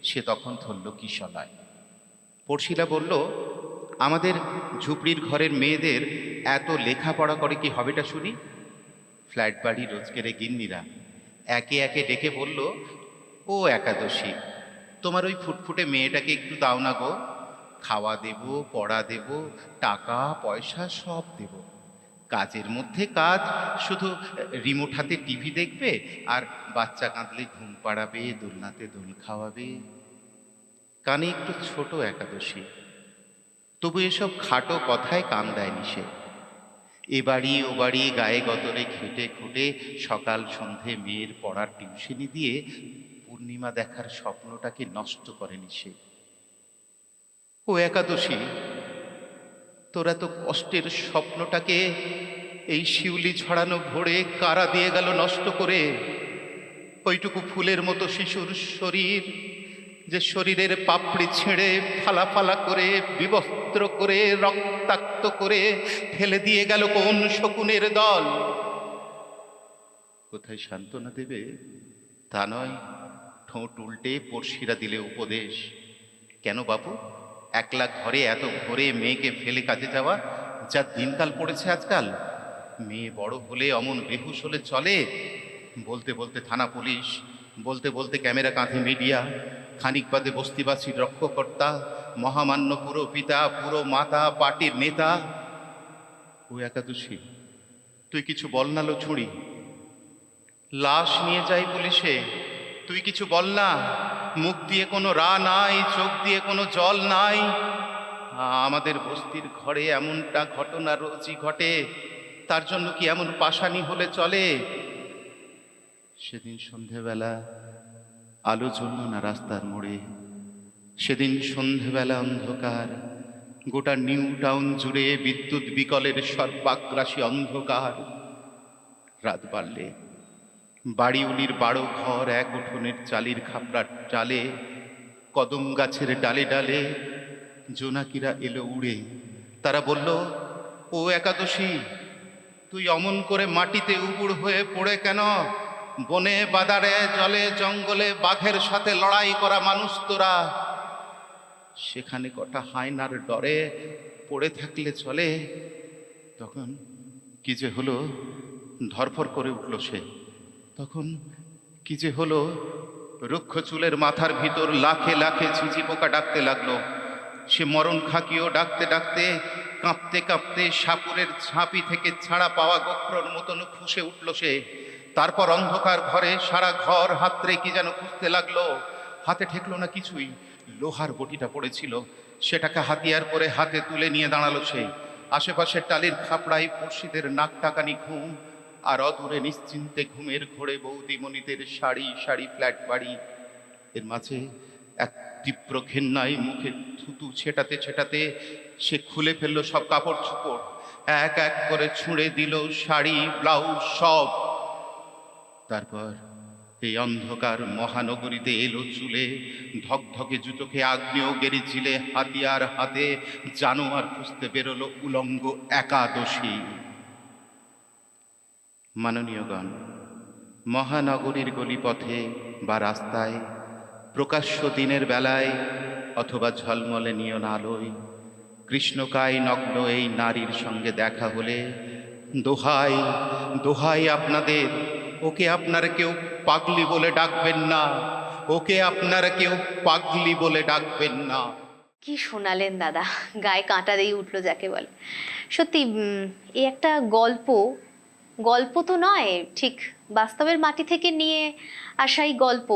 সে তখন ধরল কিশলয়। পড়শিলা বলল, আমাদের ঝুপড়ির ঘরের মেয়েদের এত লেখাপড়া করে কি হবেটা শুনি। ফ্ল্যাট বাড়ি রোজকেরে গিন্নিরা একে একে ডেকে বলল, ও একাদশী, তোমার ওই ফুটফুটে মেয়েটাকে একটু দাও না গো, খাওয়া দেব, পড়া দেব, টাকা পয়সা সব দেব। কাজের মধ্যে কাজ, শুধু রিমোট হাতে টিভি দেখবে আর বাচ্চা কাঁদলে ঘুম পাড়াবে, দোলনাতে দোল খাওয়াবে। কানে একটু ছোট একাদশী, তবু এসব খাটো কথায় কান দেয়নি সে। এ বাড়ি ও বাড়ি গায়ে গতরে খেটে খুঁটে সকাল সন্ধে মেয়ের পড়ার টিউশনি দিয়ে পূর্ণিমা দেখার স্বপ্নটাকে নষ্ট করেনি সে। ও একাদশী, তোরা তো কষ্টের স্বপ্নটাকে এই শিউলি ছড়ানো ভোরে কারা দিয়ে গেল নষ্ট করে। ওইটুকু ফুলের মতো শিশুর শরীর, যে শরীরের পাপড়ি ছেড়ে ফালা ফালা করে বিবস্ত্র করে রক্তাক্ত করে ফেলে দিয়ে গেল কোন শকুনের দল। কোথায় সান্ত্বনা দেবে তা নয়, ঠোঁট উল্টে পড়শিরা দিলে উপদেশ। কেন বাবু, একলা ঘরে এত ভোরে মেয়েকে ফেলে কাজে যাওয়া, যা দিনকাল পড়েছে আজকাল। মেয়ে বড় হলে অমন বেহুশ হলে চলে। বলতে বলতে থানা পুলিশ, বলতে বলতে ক্যামেরা কাঁধে মিডিয়া, খানিক বাদে বস্তিবাসীর রক্ষকর্তা, মহামান্য পুরো পিতা, পুরো মাতা, পার্টির নেতা। ও একাদশী, তুই কিছু বল না লো ছুঁড়ি। লাশ নিয়ে যাই পুলিশে, তুই কিছু বল না। মুখ দিয়ে কোনো রা নাই, চোখ দিয়ে কোনো জল নাই। আমাদের বস্তির ঘরে এমনটা ঘটনা রোজই ঘটে, তার জন্য কি এমন পাষাণী হলে চলে? সেদিন সন্ধেবেলা আলো জ্বলল না রাস্তার মোড়ে। সেদিন সন্ধেবেলা অন্ধকার, গোটা নিউ টাউন জুড়ে বিদ্যুৎ বিকলের সর্বাগ্রাসী অন্ধকার। রাত বাড়লে বাড়িউলির 12 ঘর এক উঠোনের চালির খাপড়ার চালে, কদম গাছের ডালে ডালে জোনাকিরা এলো উড়ে। তারা বলল, ও একাদশী, তুই অমন করে মাটিতে উপুড় হয়ে পড়ে কেন? বনে বাদারে জলে জঙ্গলে বাঘের সাথে লড়াই করা মানুষ তোরা, সেখানে কটা হায়নার ডরে পড়ে থাকলে চলে? তখন কি যে হলো, ধরফর করে উঠল সে। তখন কি যে হলো, রুক্ষ চুলের মাথার ভিতর লাখে লাখে ঝিঝি পোকা ডাকতে লাগলো। সে মরণ খাকিও ডাকতে ডাকতে কাঁপতে কাঁপতে সাপুরের ঝাঁপি থেকে ছাড়া পাওয়া গোখরোর মতন ফুঁসে উঠল সে। তারপর অন্ধকার ঘরে সারা ঘর হাতড়ে কি যেন খুঁজতে লাগলো। হাতে ঠেকলো না কিছুই। লোহার বটিটা পড়েছিল, সেটাকে হাতিয়ার করে হাতে তুলে নিয়ে দাঁড়ালো সে। আশেপাশের টালির খাপড়ায় পড়শিদের নাক টাকানি ঘুম, আর অদূরে নিশ্চিন্তে ঘুমের ঘোরে বৌদিমণিদের সারি সারি ফ্ল্যাট বাড়ি। এর মাঝে এক তীব্র ঘেন্নায় মুখে থুতু ছেটাতে ছেটাতে সে খুলে ফেললো সব কাপড় চোপড়, এক এক করে ছুঁড়ে দিল শাড়ি ব্লাউজ সব। তারপর এই অন্ধকার মহানগরীতে এলো চুলে, ধকধকে জুতোকে আগ্নেয় গেরিছিলে হাতিয়ার হাতে জানোয়ার খুঁজতে বেরোলো উলঙ্গ একাদশী। মাননীয়গণ, মহানগরীর গলিপথে বা রাস্তায়, প্রকাশ্য দিনের বেলায় অথবা ঝলমলে নিয়ন আলোয় কৃষ্ণকায় নগ্ন এই নারীর সঙ্গে দেখা হলে দোহাই দোহাই আপনাদের, ওকে আপনারা কেউ পাগলি বলে ডাকবেন না, ওকে আপনারা কেউ পাগলি বলে ডাকবেন না। কি শোনালেন দাদা, গায়ে কাঁটা দিয়ে উঠলো যাকে বলে। সত্যি এই একটা গল্প, গল্প তো নয় ঠিক, বাস্তবের মাটি থেকে নিয়ে আসা এই গল্প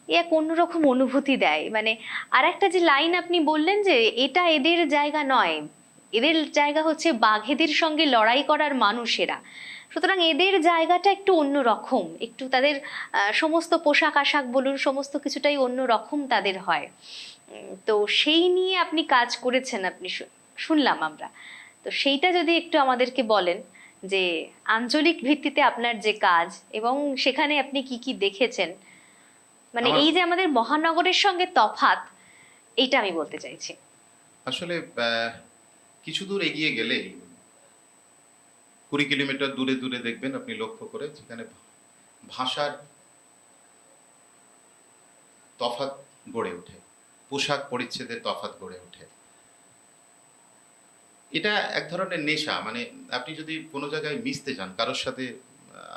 এ এক অন্যরকম অনুভূতি দেয়। মানে আর একটা যে লাইন আপনি বললেন যে এটা এদের জায়গা নয়, এদের জায়গা হচ্ছে বাঘেদের সঙ্গে লড়াই করার মানুষেরা। সুতরাং এদের জায়গাটা একটু অন্য রকম, একটু তাদের সমস্ত পোশাক আশাক বলুন, সমস্ত কিছুটাই অন্য রকম তাদের হয়। তো সেই নিয়ে আপনি কাজ করেছেন, আপনি শুনলাম আমরা। তো সেইটা যদি একটু আমাদেরকে বলেন যে আঞ্চলিক ভিত্তিতে আপনার যে কাজ এবং সেখানে আপনি কি কি দেখেছেন, মানে এই যে আমাদের মহানগরের সঙ্গে তফাৎ, এইটা আমি বলতে চাইছি। আসলে কিছু দূর এগিয়ে গেলেই 20 কিলোমিটার দূরে দূরে দেখবেন আপনি লক্ষ্য করে, যেখানে ভাষার তফাৎ গড়ে ওঠে, পোশাক পরিচ্ছদের তফাৎ গড়ে ওঠে। এটা এক ধরনের নেশা। মানে আপনি যদি কোনো জায়গায় মিশতে যান কারোর সাথে,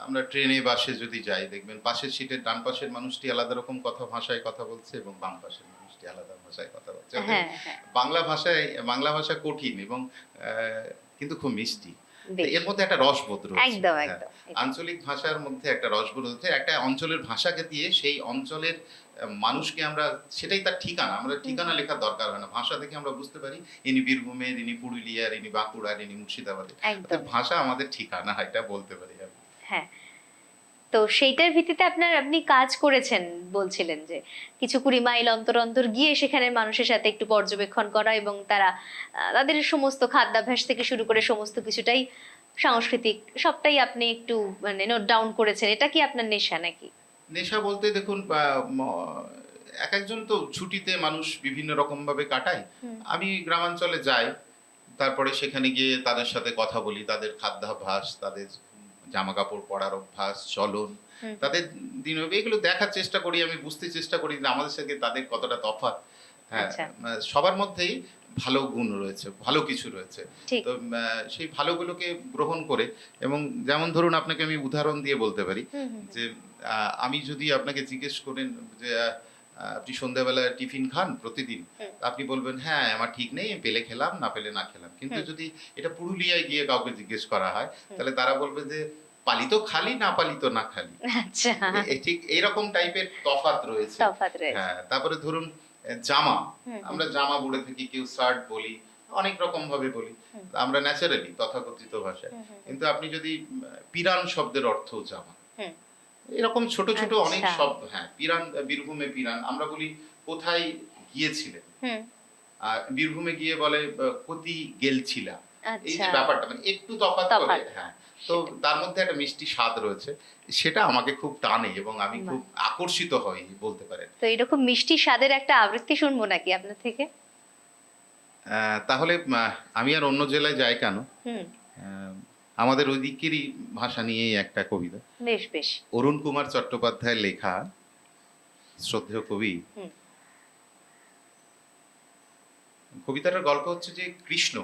আমরা ট্রেনে বাসে যদি যাই, দেখবেন পাশের সিটের ডান পাশের মানুষটি আলাদা রকম ভাষায় কথা বলছে এবং বাম পাশের মানুষটি আলাদা ভাষায় কথা বলছে। হ্যাঁ, হ্যাঁ, বাংলা ভাষা কঠিন এবং কিন্তু খুব মিষ্টি। বেশ। এর মধ্যে একটা রসবোধ রয়েছে। একদম হ্যাঁ, একদম। আঞ্চলিক ভাষার মধ্যে একটা রসবোধ হচ্ছে। একটা অঞ্চলের ভাষাকে দিয়ে সেই অঞ্চলের মানুষকে আমরা, সেটাই তার ঠিকানা, আমরা ঠিকানা লেখার দরকার হয় না। ভাষা দেখে আমরা বুঝতে পারি ইনি বীরভূমের, ইনি পুরুলিয়ার, ইনি বাঁকুড়ার, ইনি মুর্শিদাবাদের। একদম। ভাষা আমাদের ঠিকানা, এটা বলতে পারি আমি। হ্যাঁ, তো সেইটার ভিত্তিতে আপনি কাজ করেছেন বলছিলেন যে কিছু 20 মাইল অন্তর অন্তর গিয়ে সেখানে মানুষের সাথে একটু পর্যবেক্ষণ করা এবং তারা তাদের সমস্ত খাদ্যাভ্যাস থেকে শুরু করে সমস্ত কিছুটাই সাংস্কৃতিক সবটাই আপনি একটু মানে নোট ডাউন করেছেন। এটা কি আপনার নেশা নাকি? নেশা বলতে দেখুন, এক একজন তো ছুটিতে মানুষ বিভিন্ন রকম ভাবে কাটায়। আমি গ্রামাঞ্চলে যাই, তারপরে সেখানে গিয়ে তাদের সাথে কথা বলি, তাদের খাদ্যাভ্যাস, তাদের জামা কাপড় পরার অভ্যাস, চলন, তাদের দিন এগুলো দেখার চেষ্টা করি, আমি বুঝতে চেষ্টা করি যে আমাদের সাথে তাদের কতটা তফাৎ। হ্যাঁ, আচ্ছা। সবার মধ্যেই ভালো গুণ রয়েছে, ভালো কিছু রয়েছে। ঠিক। তো সেই ভালোগুলোকে গ্রহণ করে, এবং যেমন ধরুন আপনাকে আমি উদাহরণ দিয়ে বলতে পারি যে আমি যদি আপনাকে জিজ্ঞেস করেন যে আপনি সন্ধ্যাবেলা টিফিন খান প্রতিদিন, আপনি বলবেন হ্যাঁ আমার ঠিক নেই, পেলে খেলাম, না পেলে না খেলাম। কিন্তু যদি এটা পুরুলিয়ায় গিয়ে কাউকে জিজ্ঞেস করা হয়, তাহলে তারা বলবে যে পালিত খালি, না পালিত না খালি। আচ্ছা, ঠিক এইরকম টাইপের তফাৎ রয়েছে। তফাৎ রয়েছে। হ্যাঁ, তারপরে ধরুন জামা, আমরা জামা বলে থাকি, কেউ শার্ট বলি, অনেক রকম ভাবে বলি আমরা ন্যাচারালি তথাকথিত ভাষায়। কিন্তু আপনি যদি পিরান শব্দের অর্থ জামা, এরকম ছোট ছোট অনেক শব্দ। হ্যাঁ, পিরান, বীরভূমে পিরান আমরা বলি কোথায় গিয়েছিলেন, আর বীরভূমে গিয়ে বলে কোতি গেলছিলা। এই যে ব্যাপারটা মানে একটু তফাৎ করে। হ্যাঁ, তো তার মধ্যে একটা মিষ্টি স্বাদ রয়েছে, সেটা আমাকে খুব টানে এবং আমি খুব আকর্ষিত হই বলতে পারেন। তো এরকম মিষ্টি স্বাদের একটা আবৃত্তি শুনবো নাকি আপনার থেকে? তাহলে আমি আর অন্য জেলায় যাই কেন, আমাদের ওই দিকেরই ভাষা নিয়েই একটা কবিতা। বেশ বেশ। অরুণ কুমার চট্টোপাধ্যায়ের লেখা, শ্রদ্ধেয় কবি। কবিতাটার গল্প হচ্ছে যে কৃষ্ণ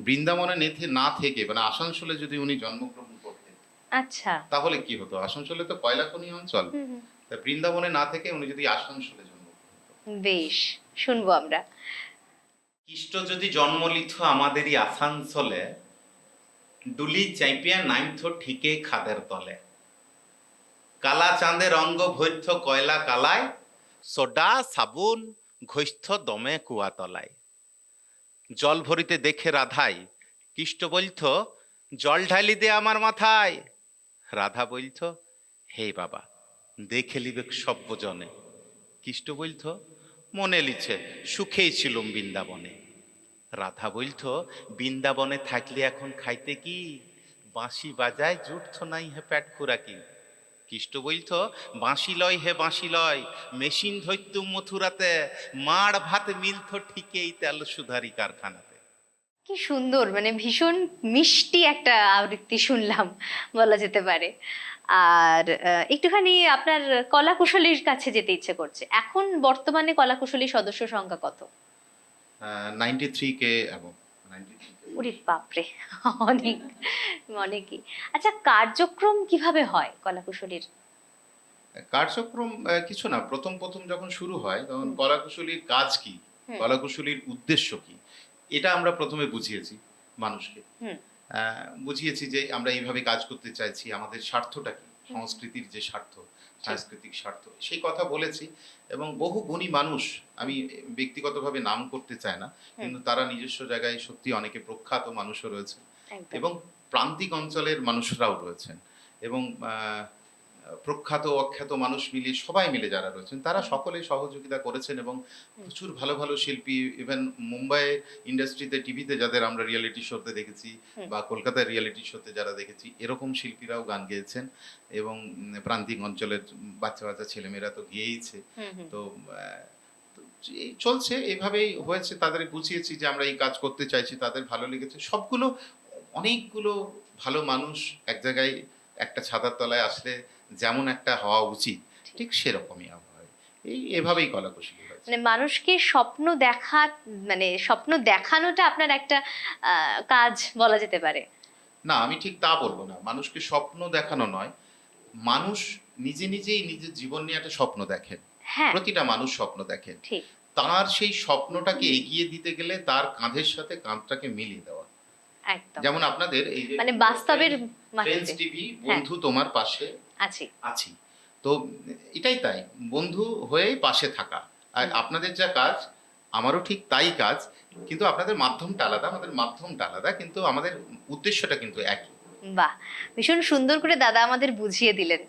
বৃন্দাবনে না থেকে, মানে আসানসোলে যদি উনি জন্মগ্রহণ করতেন, আচ্ছা, তাহলে কি হতো? আসানসোলে তো কয়লা খনি অঞ্চল, বৃন্দাবনে না থেকে উনি যদি আসানসোলে জন্মগ্রহণ করতেন। বেশ, শুনবো আমরা। কৃষ্ণ যদি জন্ম লিথ আমাদেরই আসানসোলে, ডুলি চাইপিয়া নাইমথ ঠিকে খাদের তলে, কালা চাঁদের অঙ্গ ভৈথ কয়লা কালায়, সোডা সাবুন ঘৈস্থ দমে কুয়া তলায়। জল ভরিতে দেখে রাধাই, কৃষ্ণ বলথ জল ঢালি দে আমার মাথায়। রাধা বলথ হে বাবা দেখে লিবে সব্যজনে। কৃষ্ণ বলথ মনে লিছে সুখেই ছিলুম বৃন্দাবনে। রাধা বলথ বৃন্দাবনে থাকলে এখন খাইতে কি, বাঁশি বাজায় জুটথ নাই হে পেট খুরাকি। কৃষ্ণ বলথ বাঁশি লয় হে বাঁশি লয়, মেশিন ধরতু মথুরাতে, মাড় ভাত মিলথ ঠিকই তেল সুধারি কারখানাতে। কি সুন্দর, মানে ভীষণ মিষ্টি একটা আবৃত্তি শুনলাম বলা যেতে পারে। আর একটুখানি আপনার কলা কুশলীর কাছে যেতে ইচ্ছে করছে। এখন বর্তমানে কলা কুশলী সদস্য সংখ্যা কত? 93K এবং 93K। ওরে বাপরে, অনেক, অনেকই। আচ্ছা, কার্যক্রম কিভাবে হয় কলা কুশলীর? কার্যক্রম কিছু না, প্রথম প্রথম যখন শুরু হয় তখন কলাকুশলীর কাজ কি হুম। কলাকুশলীর উদ্দেশ্য কি, এটা আমরা প্রথমে বুঝিয়েছি মানুষকে। হুম। বুঝিয়েছি যে আমরা এইভাবে কাজ করতে চাইছি, আমাদের স্বার্থটা কি, সংস্কৃতির যে স্বার্থ, সাংস্কৃতিক স্বার্থ, সেই কথা বলেছি। এবং বহু গুণী মানুষ, আমি ব্যক্তিগতভাবে নাম করতে চাই না, কিন্তু তারা নিজস্ব জায়গায় সত্যি অনেকে প্রখ্যাত মানুষও রয়েছে একদম। এবং প্রান্তিক অঞ্চলের মানুষরাও রয়েছেন এবং প্রখ্যাত অখ্যাত মানুষ মিলিয়ে সবাই মিলে যারা রয়েছেন তারা সকলে সহযোগিতা করেছেন এবং প্রচুর ভালো ভালো শিল্পী, ইভেন মুম্বাই ইন্ডাস্ট্রিতে টিভিতে যাদের আমরা রিয়েলিটি শোতে দেখেছি বা কলকাতার রিয়েলিটি শোতে যারা দেখেছি, এরকম শিল্পীরাও গান গেয়েছেন এবং প্রান্তিক অঞ্চলের বাচ্চা বাচ্চা ছেলেমেয়েরা তো গিয়েইছে। তো তো এই চলছে, এভাবেই হয়েছে। তাদের বুঝিয়েছি যে আমরা এই কাজ করতে চাইছি, তাদের ভালো লেগেছে। সবগুলো অনেকগুলো ভালো মানুষ এক জায়গায় একটা ছাতার তলায় আসলে যেমন একটা হওয়া উচিত ঠিক সেরকমই হয়। এভাবেই কলাকুশলী হয়েছে। মানে মানুষকে স্বপ্ন দেখা, মানে স্বপ্ন দেখানোটা আপনার একটা কাজ বলা যেতে পারে। না, আমি ঠিক তা বলবো না। মানুষকে স্বপ্ন দেখানো নয়, মানুষ নিজে নিজেই নিজের জীবন নিয়ে একটা স্বপ্ন দেখেন। হ্যাঁ, প্রতিটা মানুষ স্বপ্ন দেখেন। ঠিক। তার সেই স্বপ্নটাকে এগিয়ে দিতে গেলে তার কাঁধের সাথে কাঁধটাকে মিলিয়ে দেওয়া। একদম। যেমন আপনাদের এই যে মানে বাস্তবের ফ্রেন্ডস মাটিতে। টিভি, বন্ধু তোমার পাশে আছি। আছি। তো এটাই তাই, বন্ধু হয়েই পাশে থাকা। আর আপনাদের যা কাজ, আমারও ঠিক তাই কাজ, কিন্তু আপনাদের মাধ্যমটা আলাদা, আমাদের মাধ্যমটা আলাদা, কিন্তু আমাদের উদ্দেশ্যটা কিন্তু একই। বাহ, ভীষণ সুন্দর করে দাদা আমাদের বুঝিয়ে দিলেন।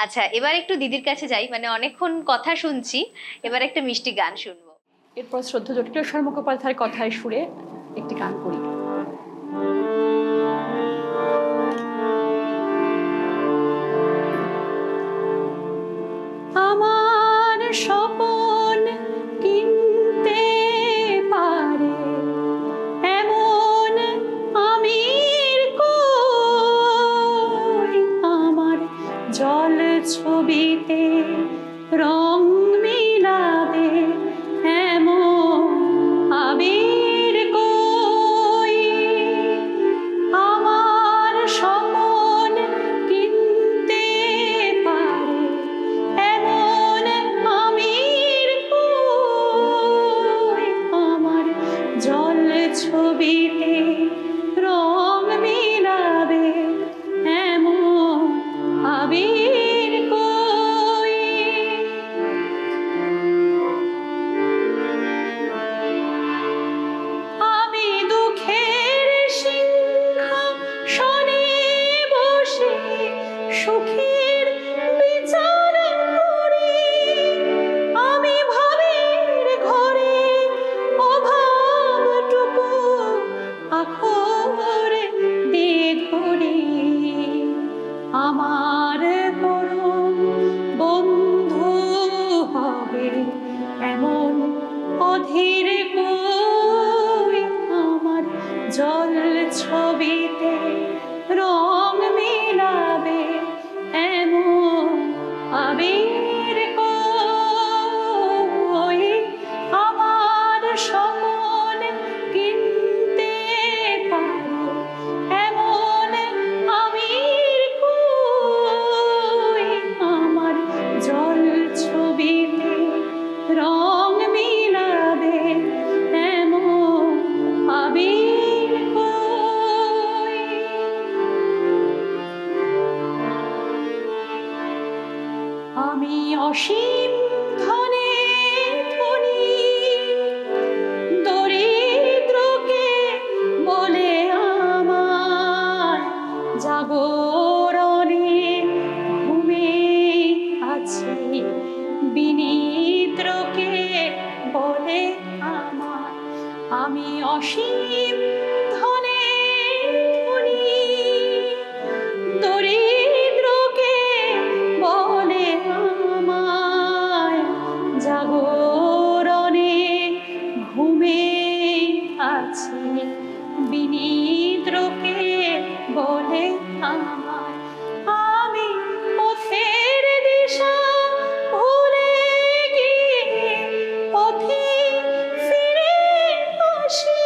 আচ্ছা, এবার একটু দিদির কাছে যাই, মানে অনেকক্ষণ কথা শুনছি, এবার একটা মিষ্টি গান শুনবো। এরপর শ্রদ্ধা জটিলেশ্বর মুখোপাধ্যায়ের কথায় সুরে একটি গান করি। আমার স্বপন কিনতে পারে এমন আমির কই, আমার জল ছবিতে রং মিলাবে এমন আবির কই, আমার স্বপন কিনতে পারে এমন আমির কই, আমার জল ছবিতে রং মিলাবে এমন আবির কই। আমি দুঃখের সিংহাসনে বসে সুখের বিচার করি, আমি ভাবের ঘরে অভাবটুকু আখরে দিয়ে ধরি, আমার পরম বন্ধু হবে এমন অধীর কই, আমার জল ছবিতে রং মিলাবে এমন আবির কই, আমার স্বপন কিনতে পারে এমন আমির কই, আমার জল ছবিতে রং মিলাবে এমন আবির কই। আমি অসীম ধনে ধনী, দরিদ্রকে বলে আমার জাগরণে ঘুমে আছে, বিনিদ্রকে বলে আমার। আমি অসীম ধনে ধনী, দরিদ্রকে বলে আমায় জাগরণে ঘুমে আছে, বিনিদ্রকে বলে আমায়। আমি পথের দিশা ভুলে গিয়ে পথে ফিরে আসি,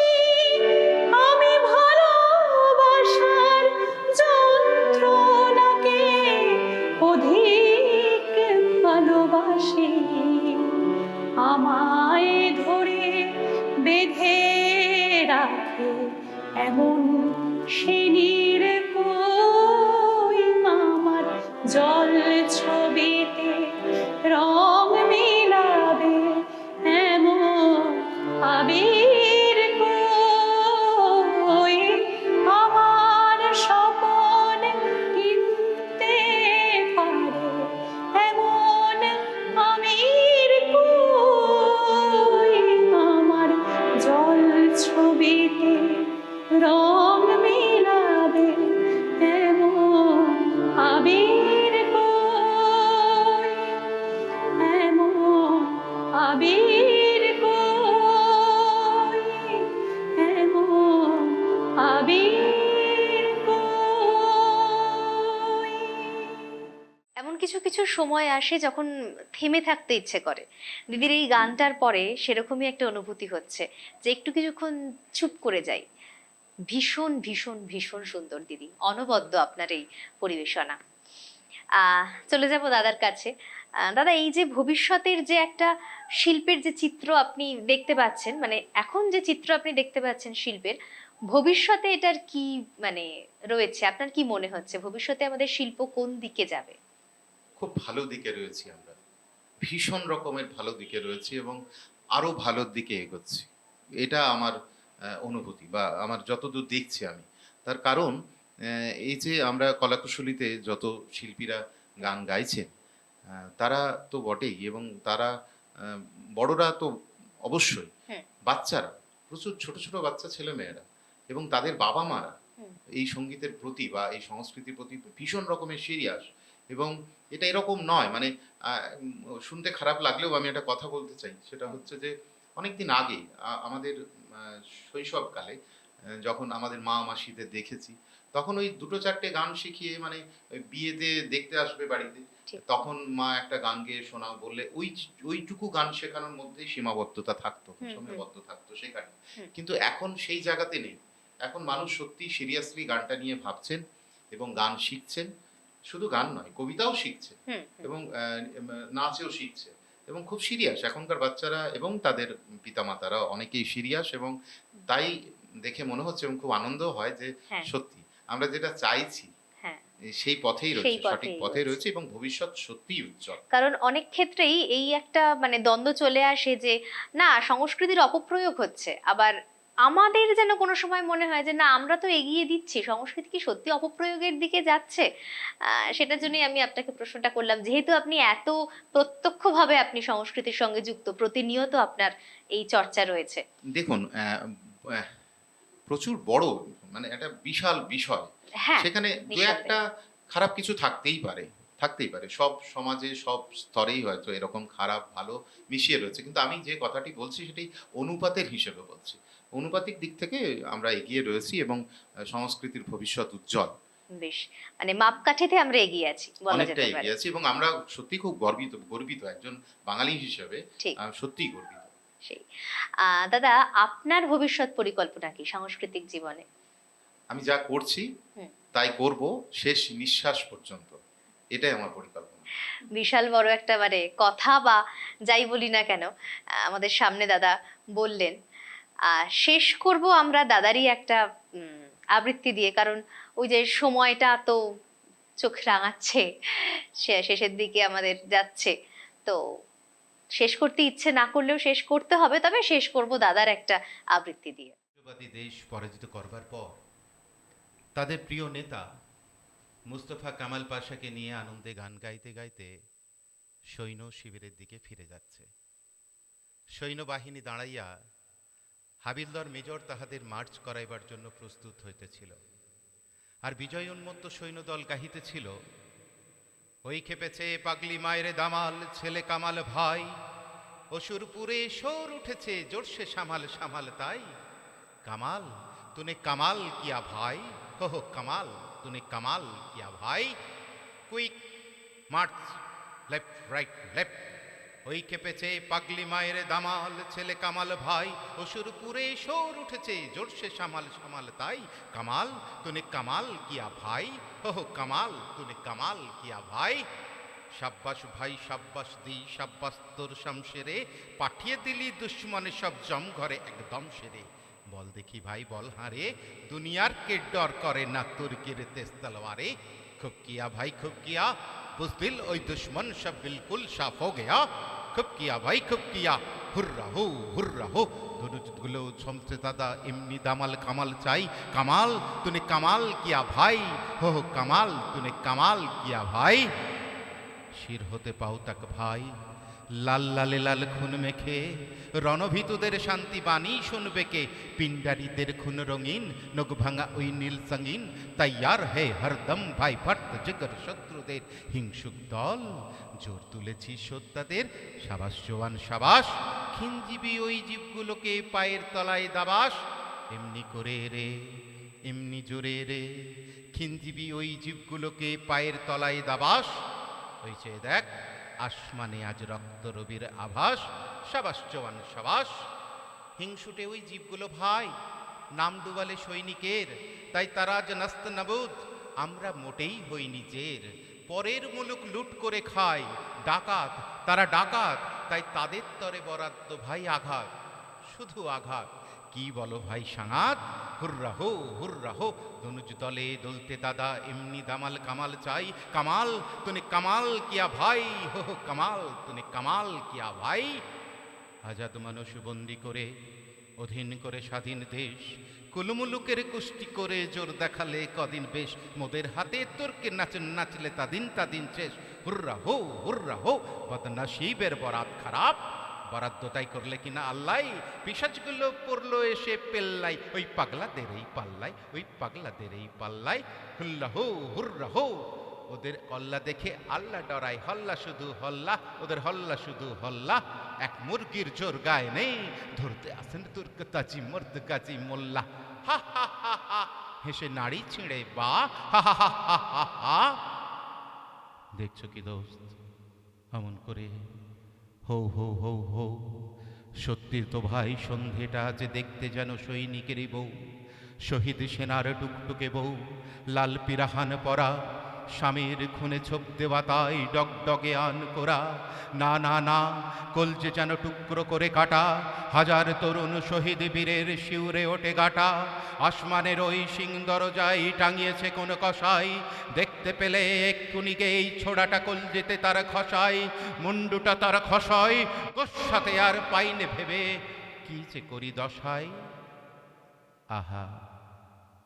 আমি ভালোবাসার যন্ত্রণাকে অধিক ভালোবাসি, আমায় ধরে রাখে এমন সিনির কই আমার জল ছবিতে রং মিলাবে এমন আবির কই আমার স্বপন কিনতে পারে এমন আমির কই আমার জল ছবিতে রং মিলাবে এমন আবির কই এমন আবির কই এমন আবির কই। এমন কিছু কিছু সময় আসে যখন থেমে থাকতে ইচ্ছে করে। দিদির এই গানটার পরে সেরকমই একটা অনুভূতি হচ্ছে যে একটু কিছুক্ষণ চুপ করে যাই। ভীষণ ভীষণ ভীষণ সুন্দর দিদি, অনবদ্য আপনার এই পরিবেশনা। চলে যাব দাদার কাছে। দাদা, এই যে ভবিষ্যতের যে একটা শিল্পের যে চিত্র আপনি দেখতে পাচ্ছেন, মানে এখন যে চিত্র আপনি দেখতে পাচ্ছেন শিল্পের, ভবিষ্যতে এটার কি মানে রয়েছে, আপনার কি মনে হচ্ছে ভবিষ্যতে আমাদের শিল্প কোন দিকে যাবে? খুব ভালো দিকে রয়েছি আমরা, ভীষণ রকমের ভালো দিকে রয়েছি এবং আরো ভালোর দিকে এগোচ্ছি। এটা আমার অনুভূতি বা আমার যতদূর দেখছি আমি। তার কারণ এই যে আমরা কলাকুশলীতে যত শিল্পীরা গান গাইছেন তারা তো বটেই, এবং তারা বড়রা তো অবশ্যই, হুম। বাচ্চারা, প্রচুর ছোট ছোট বাচ্চা ছেলে মেয়েরা এবং তাদের বাবা মারা হুম। এই সঙ্গীতের প্রতি বা এই সংস্কৃতির প্রতি ভীষণ রকমের সিরিয়াস। এবং এটা এরকম নয়, মানে শুনতে খারাপ লাগলেও আমি একটা কথা বলতে চাই, সেটা হচ্ছে যে অনেকদিন আগে আমাদের শৈশবকালে যখন আমাদের মা মাসিদের দেখেছি, তখন ওই দুটো চারটে গান শিখিয়ে, মানে ওই বিয়েতে দেখতে আসবে বাড়িতে, ঠিক। তখন মা একটা গান গেয়ে শোনাও বললে ওইটুকু গান শেখানোর মধ্যেই সীমাবদ্ধতা থাকতো, হুম, সীমাবদ্ধ থাকতো সেখানে। হুম। কিন্তু এখন সেই জায়গাতে নেই। এখন মানুষ সত্যি সিরিয়াসলি গানটা নিয়ে ভাবছেন এবং গান শিখছেন। শুধু গান নয়, কবিতাও শিখছে হুম, এবং নাচেও শিখছে এবং খুব সিরিয়াস এখনকার বাচ্চারা এবং তাদের পিতামাতারা অনেকেই সিরিয়াস। এবং তাই দেখে মনে হচ্ছে এবং খুব আনন্দ হয় যে হ্যাঁ। সত্যি আমরা যেটা চাইছি হ্যাঁ, সেই পথেই সেই রয়েছে, পথেই সঠিক পথে রয়েছে। রয়েছে এবং ভবিষ্যৎ সত্যিই উজ্জ্বল। কারণ অনেক ক্ষেত্রেই এই একটা মানে দ্বন্দ্ব চলে আসে যে না, সংস্কৃতির অপপ্রয়োগ হচ্ছে, আবার আমাদের যেন কোনো সময় মনে হয় যে না, আমরা তো এগিয়ে দিচ্ছি, সংস্কৃতি কি সত্যি অপপ্রয়োগের দিকে যাচ্ছে? সেটার জন্যই আমি আপনাকে প্রশ্নটা করলাম, যেহেতু আপনি এত প্রত্যক্ষভাবে আপনি সংস্কৃতির সঙ্গে যুক্ত, প্রতিনিয়ত আপনার এই চর্চা রয়েছে। দেখুন আহ, প্রচুর বড়, মানে একটা বিশাল বিষয়, হ্যাঁ, সেখানে দু নিঃসন্দেহে। একটা খারাপ কিছু থাকতেই পারে, থাকতেই পারে। সব সমাজে সব স্তরেই হয়তো এরকম খারাপ ভালো মিশিয়ে রয়েছে, কিন্তু আমি যে কথাটি বলছি সেটি অনুপাতের হিসেবে বলছি। অনুপাতিক দিক থেকে আমরা এগিয়ে রয়েছি এবং সংস্কৃতির ভবিষ্যৎ উজ্জ্বল। বেশ, মানে মাপকাঠিতে আমরা এগিয়ে আছি বলা অনেকটা যেতে পারে। এগিয়ে আছি এবং আমরা সত্যি খুব গর্বিত একজন বাঙালি হিসেবে। ঠিক। সত্যিই গর্বিত। সেই দাদা, আপনার ভবিষ্যৎ পরিকল্পনা কি সাংস্কৃতিক জীবনে? আমি যা করছি হুম। তাই করব শেষ নিঃশ্বাস পর্যন্ত, এটাই আমার পরিকল্পনা। বিশাল বড় একটা মানে কথা, বা যাই বলি না কেন, আমাদের সামনে দাদা বললেন। শেষ করব আমরা দাদারই একটা আবৃত্তি দিয়ে, কারণ ওই যে সময়টা তো চোখ রাঙাচ্ছে, শেষের দিকে আমাদের যাচ্ছে, তো শেষ করতে ইচ্ছে না করলেও শেষ করতে হবে, তবে শেষ করব দাদার একটা আবৃত্তি দিয়ে। দেশ পরাজিত করবার পর তাদের প্রিয় নেতা মুস্তফা কামাল পাশাকে নিয়ে আনন্দে গান গাইতে গাইতে সৈন্য শিবিরের দিকে ফিরে যাচ্ছে। সৈন্যবাহিনী দাঁড়াইয়া হাবিলদার মেজর তাহাদের মার্চ করাইবার জন্য প্রস্তুত হইতেছিল, আর বিজয় উন্মত্ত সৈন্যদল গাহিতেছিল, ওই খেপেছে পাগলি মায়ের দামাল ছেলে কামাল ভাই, অসুরপুরে সোর উঠেছে জোরসে সামাল সামাল তাই, কামাল তুনে কামাল কিয়া ভাই, হো কামাল তুনে কামাল কিয়া ভাই, quick March left right left, ওই খেপেছে পাগলি মায়ের দামাল ছেলে কামাল ভাই, অসুরপুরে সোর উঠেছে জোরসে সামাল সামাল তাই, কামাল তুনে কামাল কিয়া ভাই, হো কামাল তুনে কামাল কিয়া ভাই, সাব্বাস ভাই সাব্বাস দি সাব্বাস তোর শামশেরে, পাঠিয়ে দিলি দুশ্মনে সব জম ঘরে একদম সেরে। বল দেখি ভাই বল হারে, দুনিয়ার কে ডর করে না তুর্কির তেজ তলোয়ারে। খুব কিয়া ভাই খুব কিয়া, বুজদিল ওই দুশ্মন সব বিলকুল সাফ হো গয়া। খুব কিয়া ভাই খুব কিয়া, হুর্রা হো হুর্রা হো। দুনুজগুলো ছমছে দাদা এমনি দামাল কামাল চাই। কামাল তুনে কামাল কিয়া ভাই, হো হো কামাল তুনে কামাল কিয়া ভাই। শির হতে পাও তাক ভাই, লাল লালে লাল খুন মেখে, রণভীতুদের শান্তি বাণী শুনবে কে। পিণ্ডারীদের খুন রঙিন, নখ ভাঙা ওই নীল সঙ্গীন, তৈয়ার হে হরদম ভাই ভর্ত জিগর শত্রুদের হিংসুক দল। জোর তুলেছি সত্যাদের, সাবাস জোয়ান সাবাস, খিনজিবি ওই জীবগুলোকে পায়ের তলায় দাবাস। এমনি করে রে এমনি জোরে রে, খিনজিবি ওই জীবগুলোকে পায়ের তলায় দাবাস। ওই চেয়ে দেখ আসমানে আজ রক্ত রবির আভাস। সাবাস জওয়ান সাবাস। হিংসুটে ওই জীবগুলো ভাই, নাম ডুবালে সৈনিকের, তাই তারা আজ নাস্ত নাবুদ। আমরা মোটেই হই নিজের, পরের মুলুক লুট করে খায়। ডাকাত তারা ডাকাত, তাই তাদের তরে বরাদ্দ ভাই আঘাত, শুধু আঘাত। কি বলো ভাই সাঙাত, হুর্রা হো হুর্রা হো। দনুজ দলে দলতে দাদা এমনি দামাল কামাল চাই। কামাল তুনে কামাল কিয়া ভাই, হো হো কামাল তুনে কামাল কিয়া ভাই। আজাদ মানুষ বন্দি করে, অধীন করে স্বাধীন দেশ, কুলুমুলুকের কুষ্টি করে জোর দেখালে কদিন বেশ। মোদের হাতে তোরকে নাচলে তাদিন তাদিন শেষ। হুর্রা হো হুর্রা হো। বদনসিবের বরাত খারাপ, বরাদ্দ তাই করলে কিনা আল্লাহ। পিশাচগুলো পড়লো এসে পেল্লাই, ওই পাগলাদের এই পাল্লাই, ওই পাগলাদের এই পাল্লাই। হুল্লা হো হুর্রা হো। ওদের অল্লা দেখে আল্লাহ ডরাই, হল্লা শুধু হল্লা, ওদের হল্লা শুধু হল্লা। এক মুরগির জোর গায়ে নেই, ধরতে আসেন তুর্ক তাজি মর্দ গাজি মোল্লা। হা হা হা হা, হেসে নাড়ি ছিঁড়ে বা, হা হা হা হা হা হা। দেখছো কি দোস্ত অমন করে, হো হো হো হো। সত্যির তো ভাই সন্ধেটা যে দেখতে যেন সৈনিকেরই বউ, শহীদ সেনার টুকটুকে বউ, লাল পিরাহান পরা, স্বামীর খুনে ছোপ দেওয়া তাই ডগডগে আন করা। না না না, কলজে যেন টুকরো করে কাটা, হাজার তরুণ শহীদ বীরের শিউরে ওঠে গাটা। আসমানের ওই সিং দরজায় টাঙিয়েছে কোন কষাই, দেখতে পেলে এক্ষুনি গেই ছোড়াটা কলজেতে তার খসাই, মুন্ডুটা তার খসাই। গোস্বাতে আর পাইনে ভেবে কি যে করি দশাই। আহা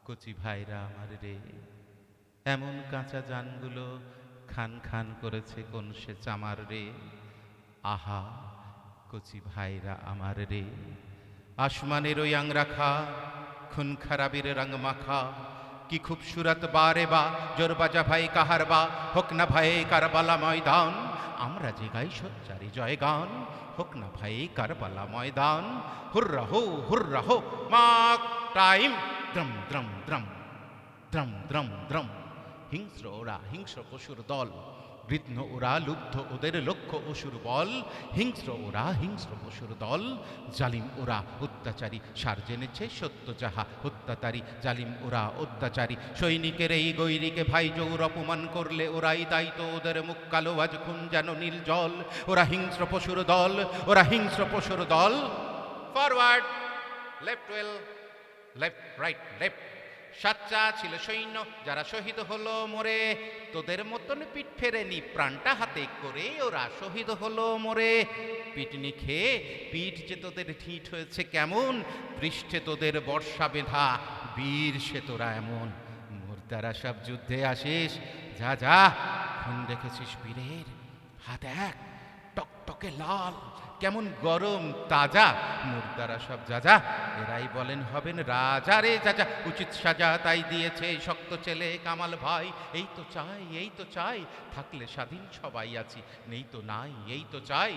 কচি ভাইরা আমার রে, এমন কাঁচা জানগুলো খান খান করেছে কোন সে চামার রে। আহা কচি ভাইরা আমার রে, আসমানের ওই আংরাখা, খুন খারাবির রঙ মাখা। কি খুবসুরত বারে বা, জোর বাজা ভাই কাহার বা, হোক না ভাই কারবালা ময়দান। আমরা যে গাই সোচ্চারি জয় গান, হোক না ভাই কারবালা ময়দান। হুর্রা হো হুর্রা হো, মাক টাইম। দ্রম দ্রম দ্রম দ্রম দ্রম দ্রম। হিংস্র ওরা হিংস্র পশুর দল, বৃদ্ধ ওরা লুব্ধ ওদের লক্ষ্য অসুর বল। হিংস্র ওরা হিংস্র পশুর দল, জালিম ওরা অত্যাচারী, সার জেনেছে সত্য যাহা অত্যাচারী। জালিম ওরা অত্যাচারী, সৈনিকের এই গৈরিকে ভাই জৌর অপমান করলে ওরাই দায়িত্ব। ওদের মুখ কালো আজ খুন যেন নীল জল। ওরা হিংস্র পশুর দল, ওরা হিংস্র পশুর দল। Forward, left wheel, left right left. সাচ্চা ছিল সৈন্য যারা শহীদ হলো মোরে, তোদের মতন পিঠ ফেরেনি প্রাণটা হাতে করে ওরা শহীদ হলো মোরে। পিটনি খেয়ে পিঠ যে তোদের ঠিট হয়েছে কেমন, পৃষ্ঠে তোদের বর্ষা বেঁধা বীর সে তোরা এমন। মুর্দারা সব যুদ্ধে আসিস, যা যা খুন দেখেছিস বীরের, হাত এক টকটকে লাল, কেমন গরম তাজা। মুর্দারা সব যা যা, এরাই বলেন হবেন রাজা রে যা যা। উচিত সাজা তাই দিয়েছে শক্ত ছেলে কামাল ভাই। এই তো চাই এই তো চাই, থাকলে স্বাধীন সবাই আছি, নেই তো নাই এই তো চাই।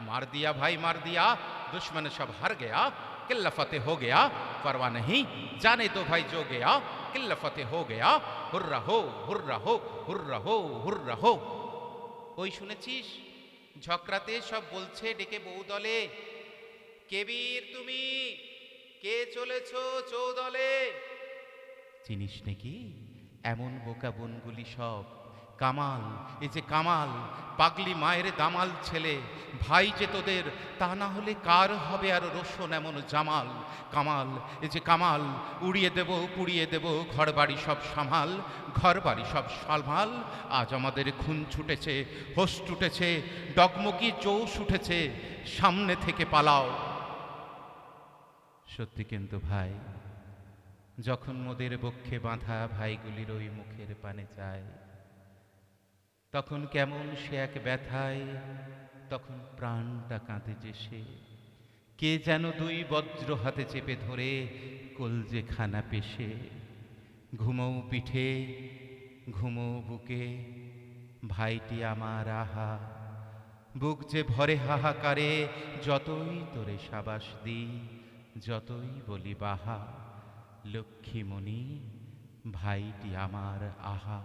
মার দিয়া ভাই মার দিয়া, দুশ্মন সব হার গয়া, কিল্লা ফতে হো গয়া, परवाह नहीं जाने तो भाई जो गया, किल्ला फते हो गया। हुर्रा हो हुर्रा हो हुर्रा हो हुर्रा हो। ওই শুনেছিস ঝকরাতে সব বলছে ডেকে বউ দলে, কে বীর তুমি, কে চলেছ চৌদলে। চিনিস নাকি এমন বোকা বনগুলি সব, কামাল, এ যে কামাল, পাগলি মায়ের দামাল ছেলে, ভাই যে তোদের, তা না হলে কার হবে আর রোশন এমন জামাল। কামাল, এ যে কামাল, উড়িয়ে দেব পুড়িয়ে দেব ঘর বাড়ি সব সামাল, ঘর বাড়ি সব সামাল। আজ আমাদের খুন ছুটেছে, হোস উঠেছে, ডগমগি জোশ উঠেছে, সামনে থেকে পালাও। সত্যি কিন্তু ভাই, যখন মোদের বক্ষে বাঁধা ভাইগুলির ওই মুখের পানে যায়, তখন কেমন সে এক ব্যথায়, তখন প্রাণটা কাঁদে যে সে। কে যেন দুই বজ্র হাতে চেপে ধরে কলজে খানা পেশে। ঘুমোও পিঠে, ঘুমোও বুকে, ভাইটি আমার আহা। বুক যে ভরে হাহাকারে, যতই তোরে সাবাস দিই, যতই বলি বাহা। লক্ষ্মীমণি, ভাইটি আমার আহা।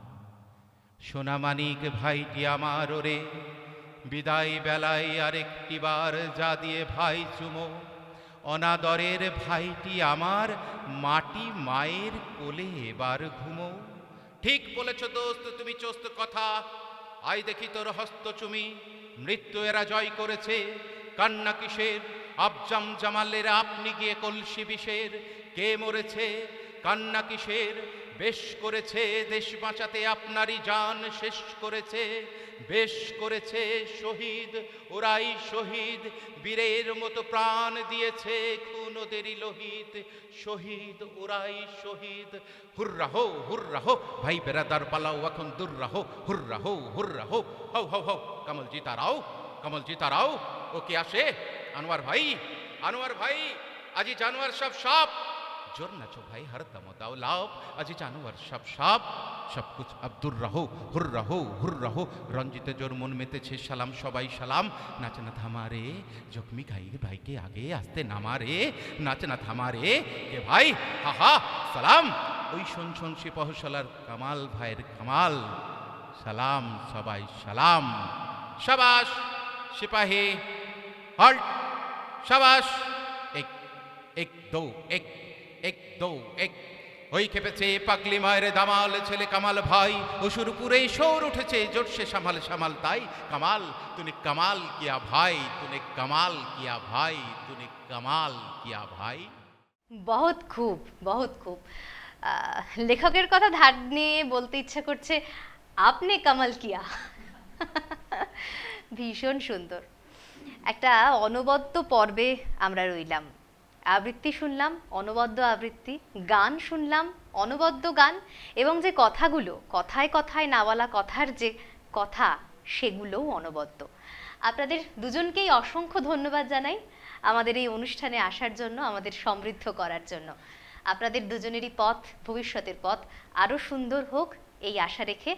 সোনামানিক ভাইটি আমার ওরে, বিদায় বেলায় আরেকটিবার যা দিয়ে ভাই চুমো। অনাদরের ভাইটি আমার, মাটি মায়ের কোলে এবার ঘুমো। ঠিক বলেছ দোস্ত তুমি চোস্ত কথা, আই দেখি তোর হস্ত চুমি। মৃত্যু এরা জয় করেছে, কান্না কিসের, আবজাম জামালের আপনি গিয়ে কলসি বিষের। কে মরেছে, কান্না কিসের, বেশ করেছে দেশ বাঁচাতে আপনারই জান শেষ করেছে। বেশ করেছে শহীদ, ওরাই শহীদ, বীরের মতো প্রাণ দিয়েছে খুন ওদেরই লোহিত। শহীদ ওরাই শহীদ, হুররা হো হুররা হো, ভাই বেরাদার পালাও এখন দূর হো, হুররা হো হুররা হো। হও হও হও, কমল জি তারাও, কমল জি তারাও। ও কে আসে, আনোয়ার ভাই, আনোয়ার ভাই, আজি জানোয়ার সব সাপ। जोर नाचो भाई हर दम दाओ लाओ, আজি जानवर सब साप। सब कुछ अब्दुर रहो, हुर रहो, रंजिते जोर मन मेतेছে সালাম সবাই সালাম। নাচে না থামারে, জখমি গাইর ভাইকে আগে আসতে নামারে। নাচে না থামারে কে ভাই, হা হা সালাম। ওই শোন শোন সিপাহশালার কামাল ভাইয়ের কামাল। সালাম সবাই সালাম। শাবাশ সিপাহী, হল্ট, শাবাশ। এক এক দো এক, এক দো এক। ওই খেপেছে পাগলি মায়ের দামাল ছেলে কামাল ভাই। অসুরপুরে শোর উঠেছে জোরসে সামাল সামাল তাই। কামাল তুনে কামাল কিয়া ভাই, তুনে কামাল কিয়া ভাই, তুনে কামাল কিয়া ভাই। বহুত খুব, বহুত খুব। লেখকের কথা ধার নিয়ে বলতে ইচ্ছা করছে, আপনি কামাল কিয়া। ভীষণ সুন্দর। একটা অনবদ্য পর্বে আমরা রইলাম। আবৃত্তি শুনলাম, অনবদ্য আবৃত্তি, গান শুনলাম, অনবদ্য গান, এবং যে কথাগুলো, কথায় কথায় নাওয়ালা কথার যে কথা, সেগুলোও অনবদ্য। আপনাদের দুজনকেই অসংখ্য ধন্যবাদ জানাই আমাদের এই অনুষ্ঠানে আসার জন্য, আমাদের সমৃদ্ধ করার জন্য। আপনাদের দুজনেরই পথ, ভবিষ্যতের পথ আরো সুন্দর হোক এই আশা রেখে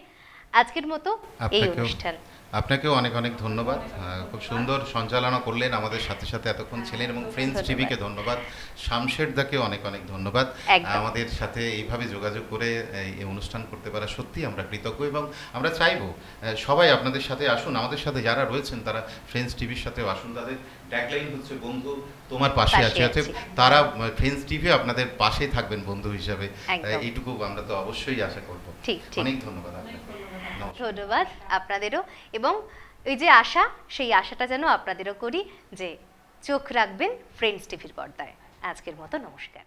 আজকের মতো এই অনুষ্ঠান। আপনাকেও অনেক অনেক ধন্যবাদ। খুব সুন্দর সঞ্চালনা করলেন, আমাদের সাথে সাথে এতক্ষণ ছিলেন, এবং ফ্রেন্ডস টিভিকে ধন্যবাদ, শামশেরদাকে অনেক অনেক ধন্যবাদ। আমাদের সাথে এইভাবে যোগাযোগ করে এই অনুষ্ঠান করতে পারা সত্যি আমরা কৃতজ্ঞ, এবং আমরা চাইবো সবাই আপনাদের সাথে আসুন। আমাদের সাথে যারা রয়েছেন তারা ফ্রেন্ডস টিভির সাথেও আসুন। তাদের ট্যাগলাইন হচ্ছে বন্ধু তোমার পাশে আছে। তারা ফ্রেন্ডস টিভি আপনাদের পাশেই থাকবেন বন্ধু হিসাবে, এইটুকু আমরা তো অবশ্যই আশা করব। অনেক ধন্যবাদ আপনাকে। ধন্যবাদ আপনাদেরও, এবং এই যে আশা, সেই আশাটা যেন আপনাদেরও করি যে চোখ রাখবেন ফ্রেন্ডস টিভির পর্দায়। আজকের মতো নমস্কার।